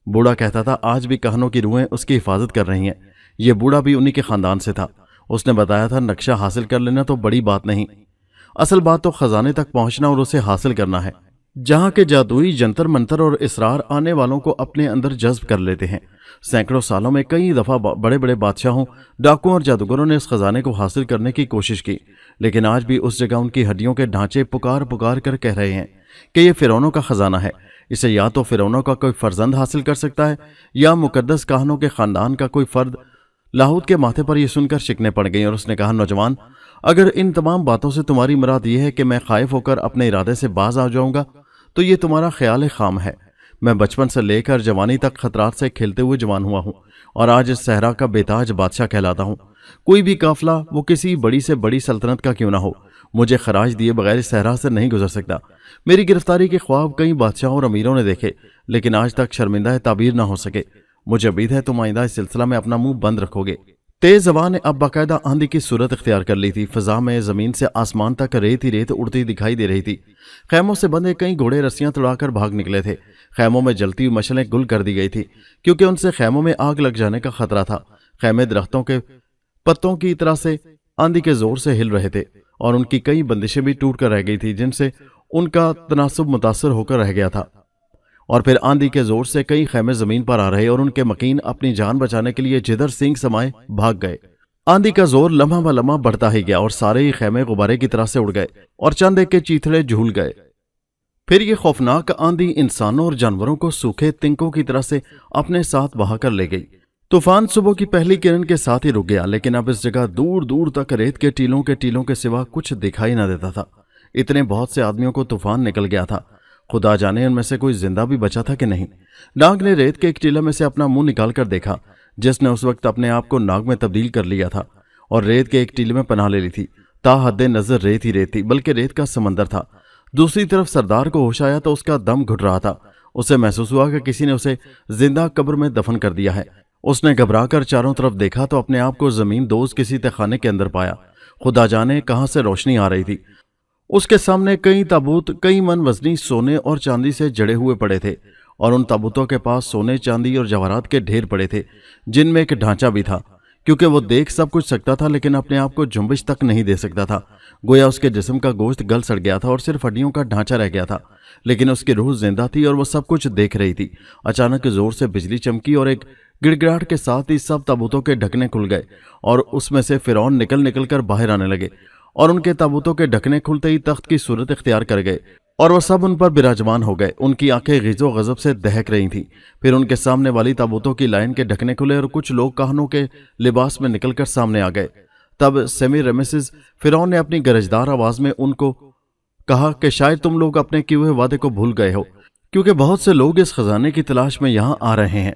بوڑھا کہتا تھا، آج بھی کہنوں کی روحیں اس کی حفاظت کر رہی ہیں۔ یہ بوڑھا بھی انہی کے خاندان سے تھا۔ اس نے بتایا تھا، نقشہ حاصل کر لینا تو بڑی بات نہیں، اصل بات تو خزانے تک پہنچنا اور اسے حاصل کرنا ہے، جہاں کے جادوئی جنتر منتر اور اسرار آنے والوں کو اپنے اندر جذب کر لیتے ہیں۔ سینکڑوں سالوں میں کئی دفعہ بڑے بڑے بادشاہوں، ڈاکوؤں اور جادوگروں نے اس خزانے کو حاصل کرنے کی کوشش کی، لیکن آج بھی اس جگہ ان کی ہڈیوں کے ڈھانچے پکار پکار کر کہہ رہے ہیں کہ یہ فرعونوں کا خزانہ ہے، اسے یا تو فرعونوں کا کوئی فرزند حاصل کر سکتا ہے یا مقدس کاہنوں کے خاندان کا کوئی فرد۔ لاہوت کے ماتھے پر یہ سن کر شکنیں پڑ گئیں اور اس نے کہا، نوجوان، اگر ان تمام باتوں سے تمہاری مراد یہ ہے کہ میں خائف ہو کر اپنے ارادے سے باز آ جاؤں گا تو یہ تمہارا خیال خام ہے۔ میں بچپن سے لے کر جوانی تک خطرات سے کھیلتے ہوئے جوان ہوا ہوں اور آج اس صحرا کا بیتاج بادشاہ کہلاتا ہوں۔ کوئی بھی قافلہ وہ کسی بڑی سے بڑی سلطنت کا کیوں نہ ہو مجھے خراج دیے بغیر اس صحرا سے نہیں گزر سکتا۔ میری گرفتاری کے خواب کئی بادشاہوں اور امیروں نے دیکھے لیکن آج تک شرمندہ تعبیر نہ ہو سکے۔ مجھے امید ہے تم آئندہ اس سلسلہ میں اپنا منہ بند رکھو گے۔ تیز ہوا نے اب باقاعدہ آندھی کی صورت اختیار کر لی تھی۔ فضا میں زمین سے آسمان تک ریت ہی ریت اڑتی دکھائی دے رہی تھی۔ خیموں سے بندھے کئی گھوڑے رسیاں توڑا کر بھاگ نکلے تھے۔ خیموں میں جلتی ہوئی مشعلیں گل کر دی گئی تھی کیونکہ ان سے خیموں میں آگ لگ جانے کا خطرہ تھا۔ خیمے درختوں کے پتوں کی طرح سے آندھی کے زور سے ہل رہے تھے اور ان کی کئی بندشیں بھی ٹوٹ کر رہ گئی تھی جن سے ان کا تناسب متاثر ہو کر رہ گیا تھا۔ اور پھر آندھی کے زور سے کئی خیمے زمین پر آ رہے اور ان کے مکین اپنی جان بچانے کے لیے جدھر سینگ سمائے بھاگ گئے۔ آندھی کا زور لمحہ بہ لمحہ بڑھتا ہی گیا اور سارے ہی خیمے غبارے کی طرح سے اڑ گئے اور چند ایک کے چیتھڑے جھول گئے۔ پھر یہ خوفناک آندھی انسانوں اور جانوروں کو سوکھے تنکوں کی طرح سے اپنے ساتھ بہا کر لے گئی۔ طوفان صبح کی پہلی کرن کے ساتھ ہی رک گیا لیکن اب اس جگہ دور دور تک ریت کے ٹیلوں کے سوا کچھ دکھائی نہ دیتا تھا۔ اتنے بہت سے آدمیوں کو طوفان نکل گیا تھا، خدا جانے ان میں سے کوئی زندہ بھی بچا تھا کہ نہیں۔ ناگ نے ریت کے ایک ٹیلے میں سے اپنا منہ نکال کر دیکھا جس نے اس وقت اپنے آپ کو ناگ میں تبدیل کر لیا تھا اور ریت کے ایک ٹیلے میں پناہ لے لی تھی۔ تا حد نظر ریت ہی ریت تھی بلکہ ریت کا سمندر تھا۔ دوسری طرف سردار کو ہوش آیا تو اس کا دم گھٹ رہا تھا۔ اسے محسوس ہوا کہ کسی نے اسے زندہ قبر میں دفن کر دیا ہے۔ اس نے گھبرا کر چاروں طرف دیکھا تو اپنے آپ کو زمین دوز کسی تہخانے کے اندر پایا۔ خدا جانے کہاں سے روشنی آ رہی تھی۔ اس کے سامنے کئی تابوت کئی من وزنی سونے اور چاندی سے جڑے ہوئے پڑے تھے اور ان تابوتوں کے پاس سونے چاندی اور جواہرات کے ڈھیر پڑے تھے جن میں ایک ڈھانچہ بھی تھا کیونکہ وہ دیکھ سب کچھ سکتا تھا لیکن اپنے آپ کو جنبش تک نہیں دے سکتا تھا۔ گویا اس کے جسم کا گوشت گل سڑ گیا تھا اور صرف ہڈیوں کا ڈھانچہ رہ گیا تھا لیکن اس کی روح زندہ تھی اور وہ سب کچھ دیکھ رہی تھی۔ اچانک زور سے بجلی چمکی اور ایک گڑگڑاہٹ کے ساتھ ہی سب تابوتوں کے ڈھکنے کھل گئے اور اس میں سے فرعون نکل کر باہر آنے لگے اور ان کے تابوتوں کے ڈھکنے کھلتے ہی تخت کی صورت اختیار کر گئے اور وہ سب ان پر براجمان ہو گئے۔ ان کی آنکھیں غیظ و غضب سے دہک رہی تھیں۔ پھر ان کے سامنے والی تابوتوں کی لائن کے ڈھکنے کھلے اور کچھ لوگ کاہنوں کے لباس میں نکل کر سامنے آ گئے۔ تب سیمی رمیسز فرعون نے اپنی گرجدار آواز میں ان کو کہا کہ شاید تم لوگ اپنے کیے ہوئے وعدے کو بھول گئے ہو کیونکہ بہت سے لوگ اس خزانے کی تلاش میں یہاں آ رہے ہیں۔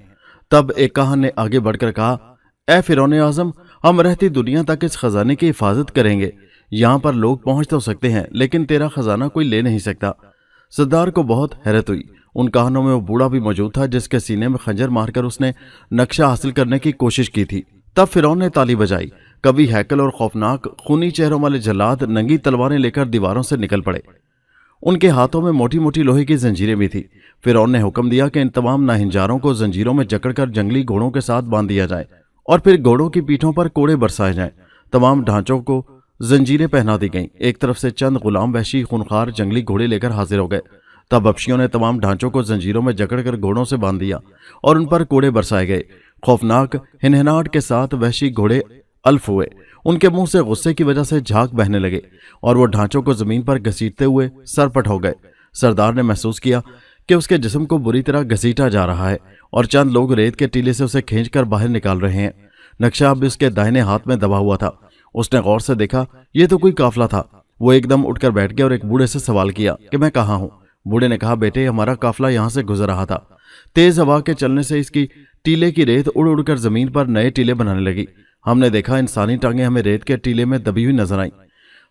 تب ایک کاہن نے آگے بڑھ کر کہا، اے فرعون اعظم، ہم رہتی دنیا تک اس خزانے کی حفاظت کریں گے۔ یہاں پر لوگ پہنچ تو سکتے ہیں لیکن تیرا خزانہ کوئی لے نہیں سکتا۔ سردار کو بہت حیرت ہوئی۔ ان کہانوں میں وہ بوڑھا بھی موجود تھا جس کے سینے میں خنجر مار کر اس نے نقشہ حاصل کرنے کی کوشش کی تھی۔ تب فرعون نے تالی بجائی۔ کبھی ہیکل اور خوفناک خونی چہروں والے جلاد ننگی تلواریں لے کر دیواروں سے نکل پڑے۔ ان کے ہاتھوں میں موٹی موٹی لوہے کی زنجیریں بھی تھیں۔ فرعون نے حکم دیا کہ ان تمام ناہنجاروں کو زنجیروں میں جکڑ کر جنگلی گھوڑوں کے ساتھ باندھ دیا جائے اور پھر گھوڑوں کی پیٹھوں پر کوڑے برسائے جائیں۔ تمام ڈھانچوں کو زنجیریں پہنا دی گئیں۔ ایک طرف سے چند غلام وحشی خونخوار جنگلی گھوڑے لے کر حاضر ہو گئے۔ تب حبشیوں نے تمام ڈھانچوں کو زنجیروں میں جکڑ کر گھوڑوں سے باندھ دیا اور ان پر کوڑے برسائے گئے۔ خوفناک ہنہناہٹ کے ساتھ وحشی گھوڑے الف ہوئے۔ ان کے منہ سے غصے کی وجہ سے جھاگ بہنے لگے اور وہ ڈھانچوں کو زمین پر گھسیٹتے ہوئے سرپٹ ہو گئے۔ سردار نے محسوس کیا کہ اس کے جسم کو بری طرح گھسیٹا جا رہا ہے اور چند لوگ ریت کے ٹیلے سے اسے کھینچ کر باہر نکال رہے ہیں۔ نقشہ اب اس کے دائیں ہاتھ میں دبا ہوا تھا۔ اس نے غور سے دیکھا، یہ تو کوئی قافلہ تھا۔ وہ ایک دم اٹھ کر بیٹھ گیا اور ایک بوڑھے سے سوال کیا کہ میں کہاں ہوں؟ بوڑھے نے کہا، بیٹے ہمارا قافلہ یہاں سے گزر رہا تھا۔ تیز ہوا کے چلنے سے اس کی ٹیلے کی ریت اڑ اڑ کر زمین پر نئے ٹیلے بنانے لگی۔ ہم نے دیکھا انسانی ٹانگیں ہمیں ریت کے ٹیلے میں دبی ہوئی نظر آئیں۔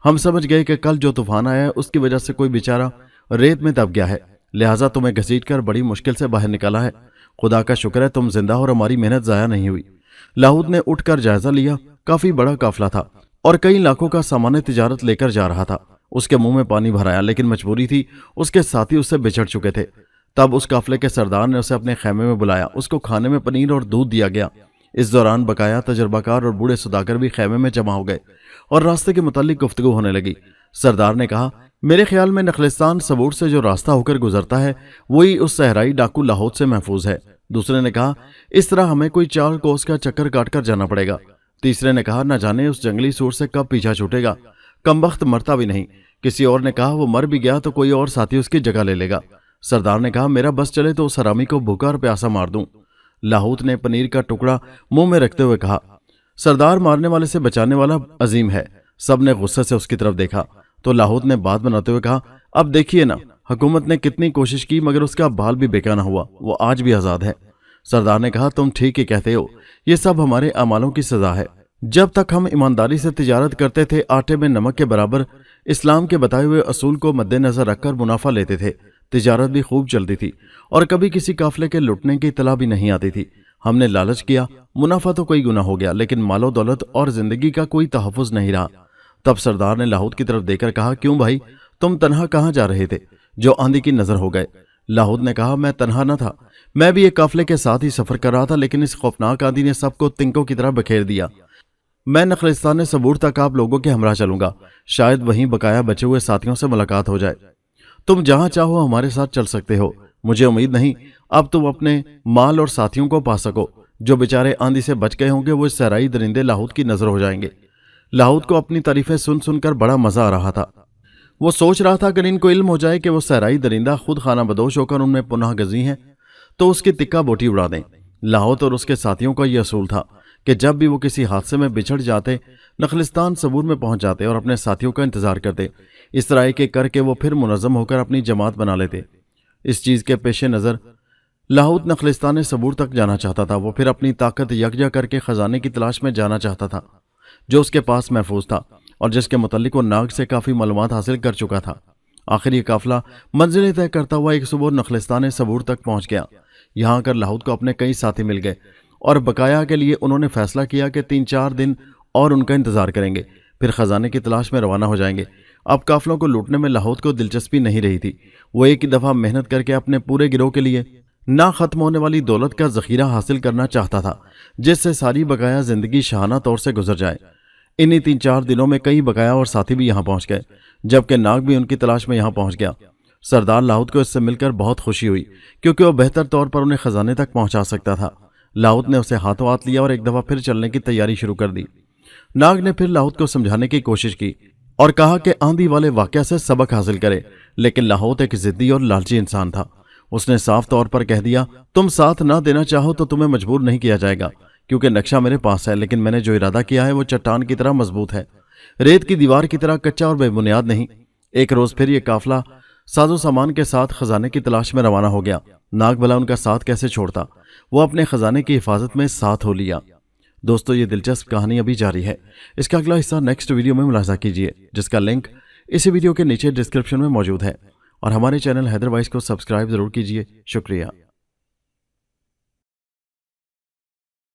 ہم سمجھ گئے کہ کل جو طوفان آیا ہے اس کی وجہ سے کوئی بیچارہ ریت میں دب گیا ہے، لہٰذا تمہیں گھسیٹ کر بڑی مشکل سے باہر نکالا ہے۔ خدا کا شکر ہے تم زندہ اور ہماری محنت ضائع نہیں ہوئی۔ لاہوت نے اٹھ کر جائزہ لیا۔ کافی بڑا قافلہ تھا اور کئی لاکھوں کا سامان تجارت لے کر جا رہا تھا۔ اس کے منہ میں پانی بھر آیا لیکن مجبوری تھی، اس کے ساتھی اس سے بچھڑ چکے تھے۔ تب اس قافلے کے سردار نے اسے اپنے خیمے میں بلایا۔ اس کو کھانے میں پنیر اور دودھ دیا گیا۔ اس دوران بقایا تجربہ کار اور بوڑھے سوداگر بھی خیمے میں جمع ہو گئے اور راستے کے متعلق گفتگو ہونے لگی۔ سردار نے کہا، میرے خیال میں نخلستان سبور سے جو راستہ ہو کر گزرتا ہے وہی اس صحرائی ڈاکو لاہوت سے محفوظ ہے۔ دوسرے نے کہا، اس طرح ہمیں کوئی 4 کوس کا چکر کاٹ کر جانا پڑے گا۔ تیسرے نے کہا، نہ جانے اس جنگلی سور سے کب پیچھا چھوٹے گا، کمبخت مرتا بھی نہیں۔ کسی اور نے کہا، وہ مر بھی گیا تو کوئی اور ساتھی اس کی جگہ لے لے گا۔ سردار نے کہا، میرا بس چلے تو اس حرامی کو بھوکا اور پیاسا مار دوں۔ لاہوت نے پنیر کا ٹکڑا منہ میں رکھتے ہوئے کہا، سردار مارنے والے سے بچانے والا عظیم ہے۔ سب نے غصے سے اس کی طرف دیکھا تو لاہوت نے بات بناتے ہوئے کہا، اب دیکھیے نا، हुकूमत ने कितनी कोशिश की मगर उसका बाल भी बेका ना हुआ, वो आज भी आज़ाद है। सरदार ने कहा, तुम ठीक ही कहते हो, ये सब हमारे अमालों की सज़ा है। जब तक हम ईमानदारी से तिजारत करते थे, आटे में नमक के बराबर इस्लाम के बताए हुए असूल को मद्देनजर रखकर मुनाफा लेते थे, तिजारत भी खूब चलती थी और कभी किसी काफले के लुटने की इतला भी नहीं आती थी। हमने लालच किया, मुनाफा तो कोई गुना हो गया, लेकिन मालो दौलत और जिंदगी का कोई तहफ़्फ़ुज़ नहीं रहा। तब सरदार ने लाहौद की तरफ देखकर कहा, क्यों भाई, तुम तन्हा कहाँ जा रहे थे जो आंधी की नजर हो गए? लाहौद ने कहा, मैं तन्हा न था, मैं भी एक काफले के साथ ही सफर कर रहा था, लेकिन इस खौफनाक आंधी ने सबको तिनकों की तरह बखेर दिया। मैं नखलिस्तान सबूर तक आप लोगों के हमरा चलूंगा, शायद वहीं बकाया बचे हुए साथियों से मुलाकात हो जाए। तुम जहां चाहो हमारे साथ चल सकते हो। मुझे उम्मीद नहीं अब तुम अपने माल और साथियों को पा सको। जो बेचारे आंधी से बच गए होंगे वो इस सहराई दरिंदे लाहौद की नजर हो जाएंगे। लाहौद को अपनी तारीफें सुन सुनकर बड़ा मजा आ रहा था। वो सोच रहा था अगर इनको इल्म हो जाए कि वो सहराई दरिंदा खुद खाना बदोश होकर उनमें पुनः गजी हैं तो उसकी तिक्का बोटी उड़ा दें। लाहौद और उसके साथियों का यह असूल था कि जब भी वो किसी हादसे में बिछड़ जाते, नखलिस्तान सबूर में पहुंच जाते और अपने साथियों का इंतजार करते। इस तरह के करके वो फिर मुनज़्ज़म होकर अपनी जमात बना लेते। इस चीज़ के पेश नज़र लाहौद नखलिस्तान सबूर तक जाना चाहता था। वो फिर अपनी ताकत यकजा करके ख़जाने की तलाश में जाना चाहता था जो उसके पास महफूज था और जिसके मुतल्लिक वो नाग से काफ़ी मालूमात हासिल कर चुका था। आखिर ये काफिला मंजिलें तय करता हुआ एक सुबह नखलिस्तान सबूर तक पहुंच गया। यहाँ आकर लाहौद को अपने कई साथी मिल गए और बकाया के लिए उन्होंने फैसला किया कि 3-4 दिन और उनका इंतजार करेंगे, फिर खजाने की तलाश में रवाना हो जाएंगे। अब काफिलों को लूटने में लाहौद को दिलचस्पी नहीं रही थी। वो एक ही दफ़ा मेहनत करके अपने पूरे गिरोह के लिए ना खत्म होने वाली दौलत का जखीरा हासिल करना चाहता था, जिससे सारी बकाया जिंदगी शाहाना तौर से गुजर जाए। इन्हीं 3-4 दिनों में कई बकाया और साथी भी यहाँ पहुँच गए, जबकि नाग भी उनकी तलाश में यहाँ पहुँच गया। सरदार लाहौद को इससे मिलकर बहुत खुशी हुई, क्योंकि वह बेहतर तौर पर उन्हें खजाने तक पहुँचा सकता था। लाहौद ने उसे हाथों हाथ लिया और एक दफ़ा फिर चलने की तैयारी शुरू कर दी। नाग ने फिर लाहौद को समझाने की कोशिश की और कहा कि आंधी वाले वाक़या से सबक हासिल करे, लेकिन लाहौद एक जिद्दी और लालची इंसान था। उसने साफ तौर पर कह दिया, तुम साथ ना देना चाहो तो तुम्हें मजबूर नहीं किया जाएगा, क्योंकि नक्शा मेरे पास है, लेकिन मैंने जो इरादा किया है वो चट्टान की तरह मजबूत है, रेत की दीवार की तरह कच्चा और बेबुनियाद नहीं। एक रोज फिर ये काफिला साजो सामान के साथ खजाने की तलाश में रवाना हो गया। नाग भला उनका साथ कैसे छोड़ता, वो अपने खजाने की हिफाजत में साथ हो लिया। दोस्तों, ये दिलचस्प कहानी अभी जारी है। इसका अगला हिस्सा नेक्स्ट वीडियो में मुलाहिजा कीजिए, जिसका लिंक इसी वीडियो के नीचे डिस्क्रिप्शन में मौजूद है। और हमारे चैनल हैदर वाइस को सब्सक्राइब जरूर कीजिए। शुक्रिया।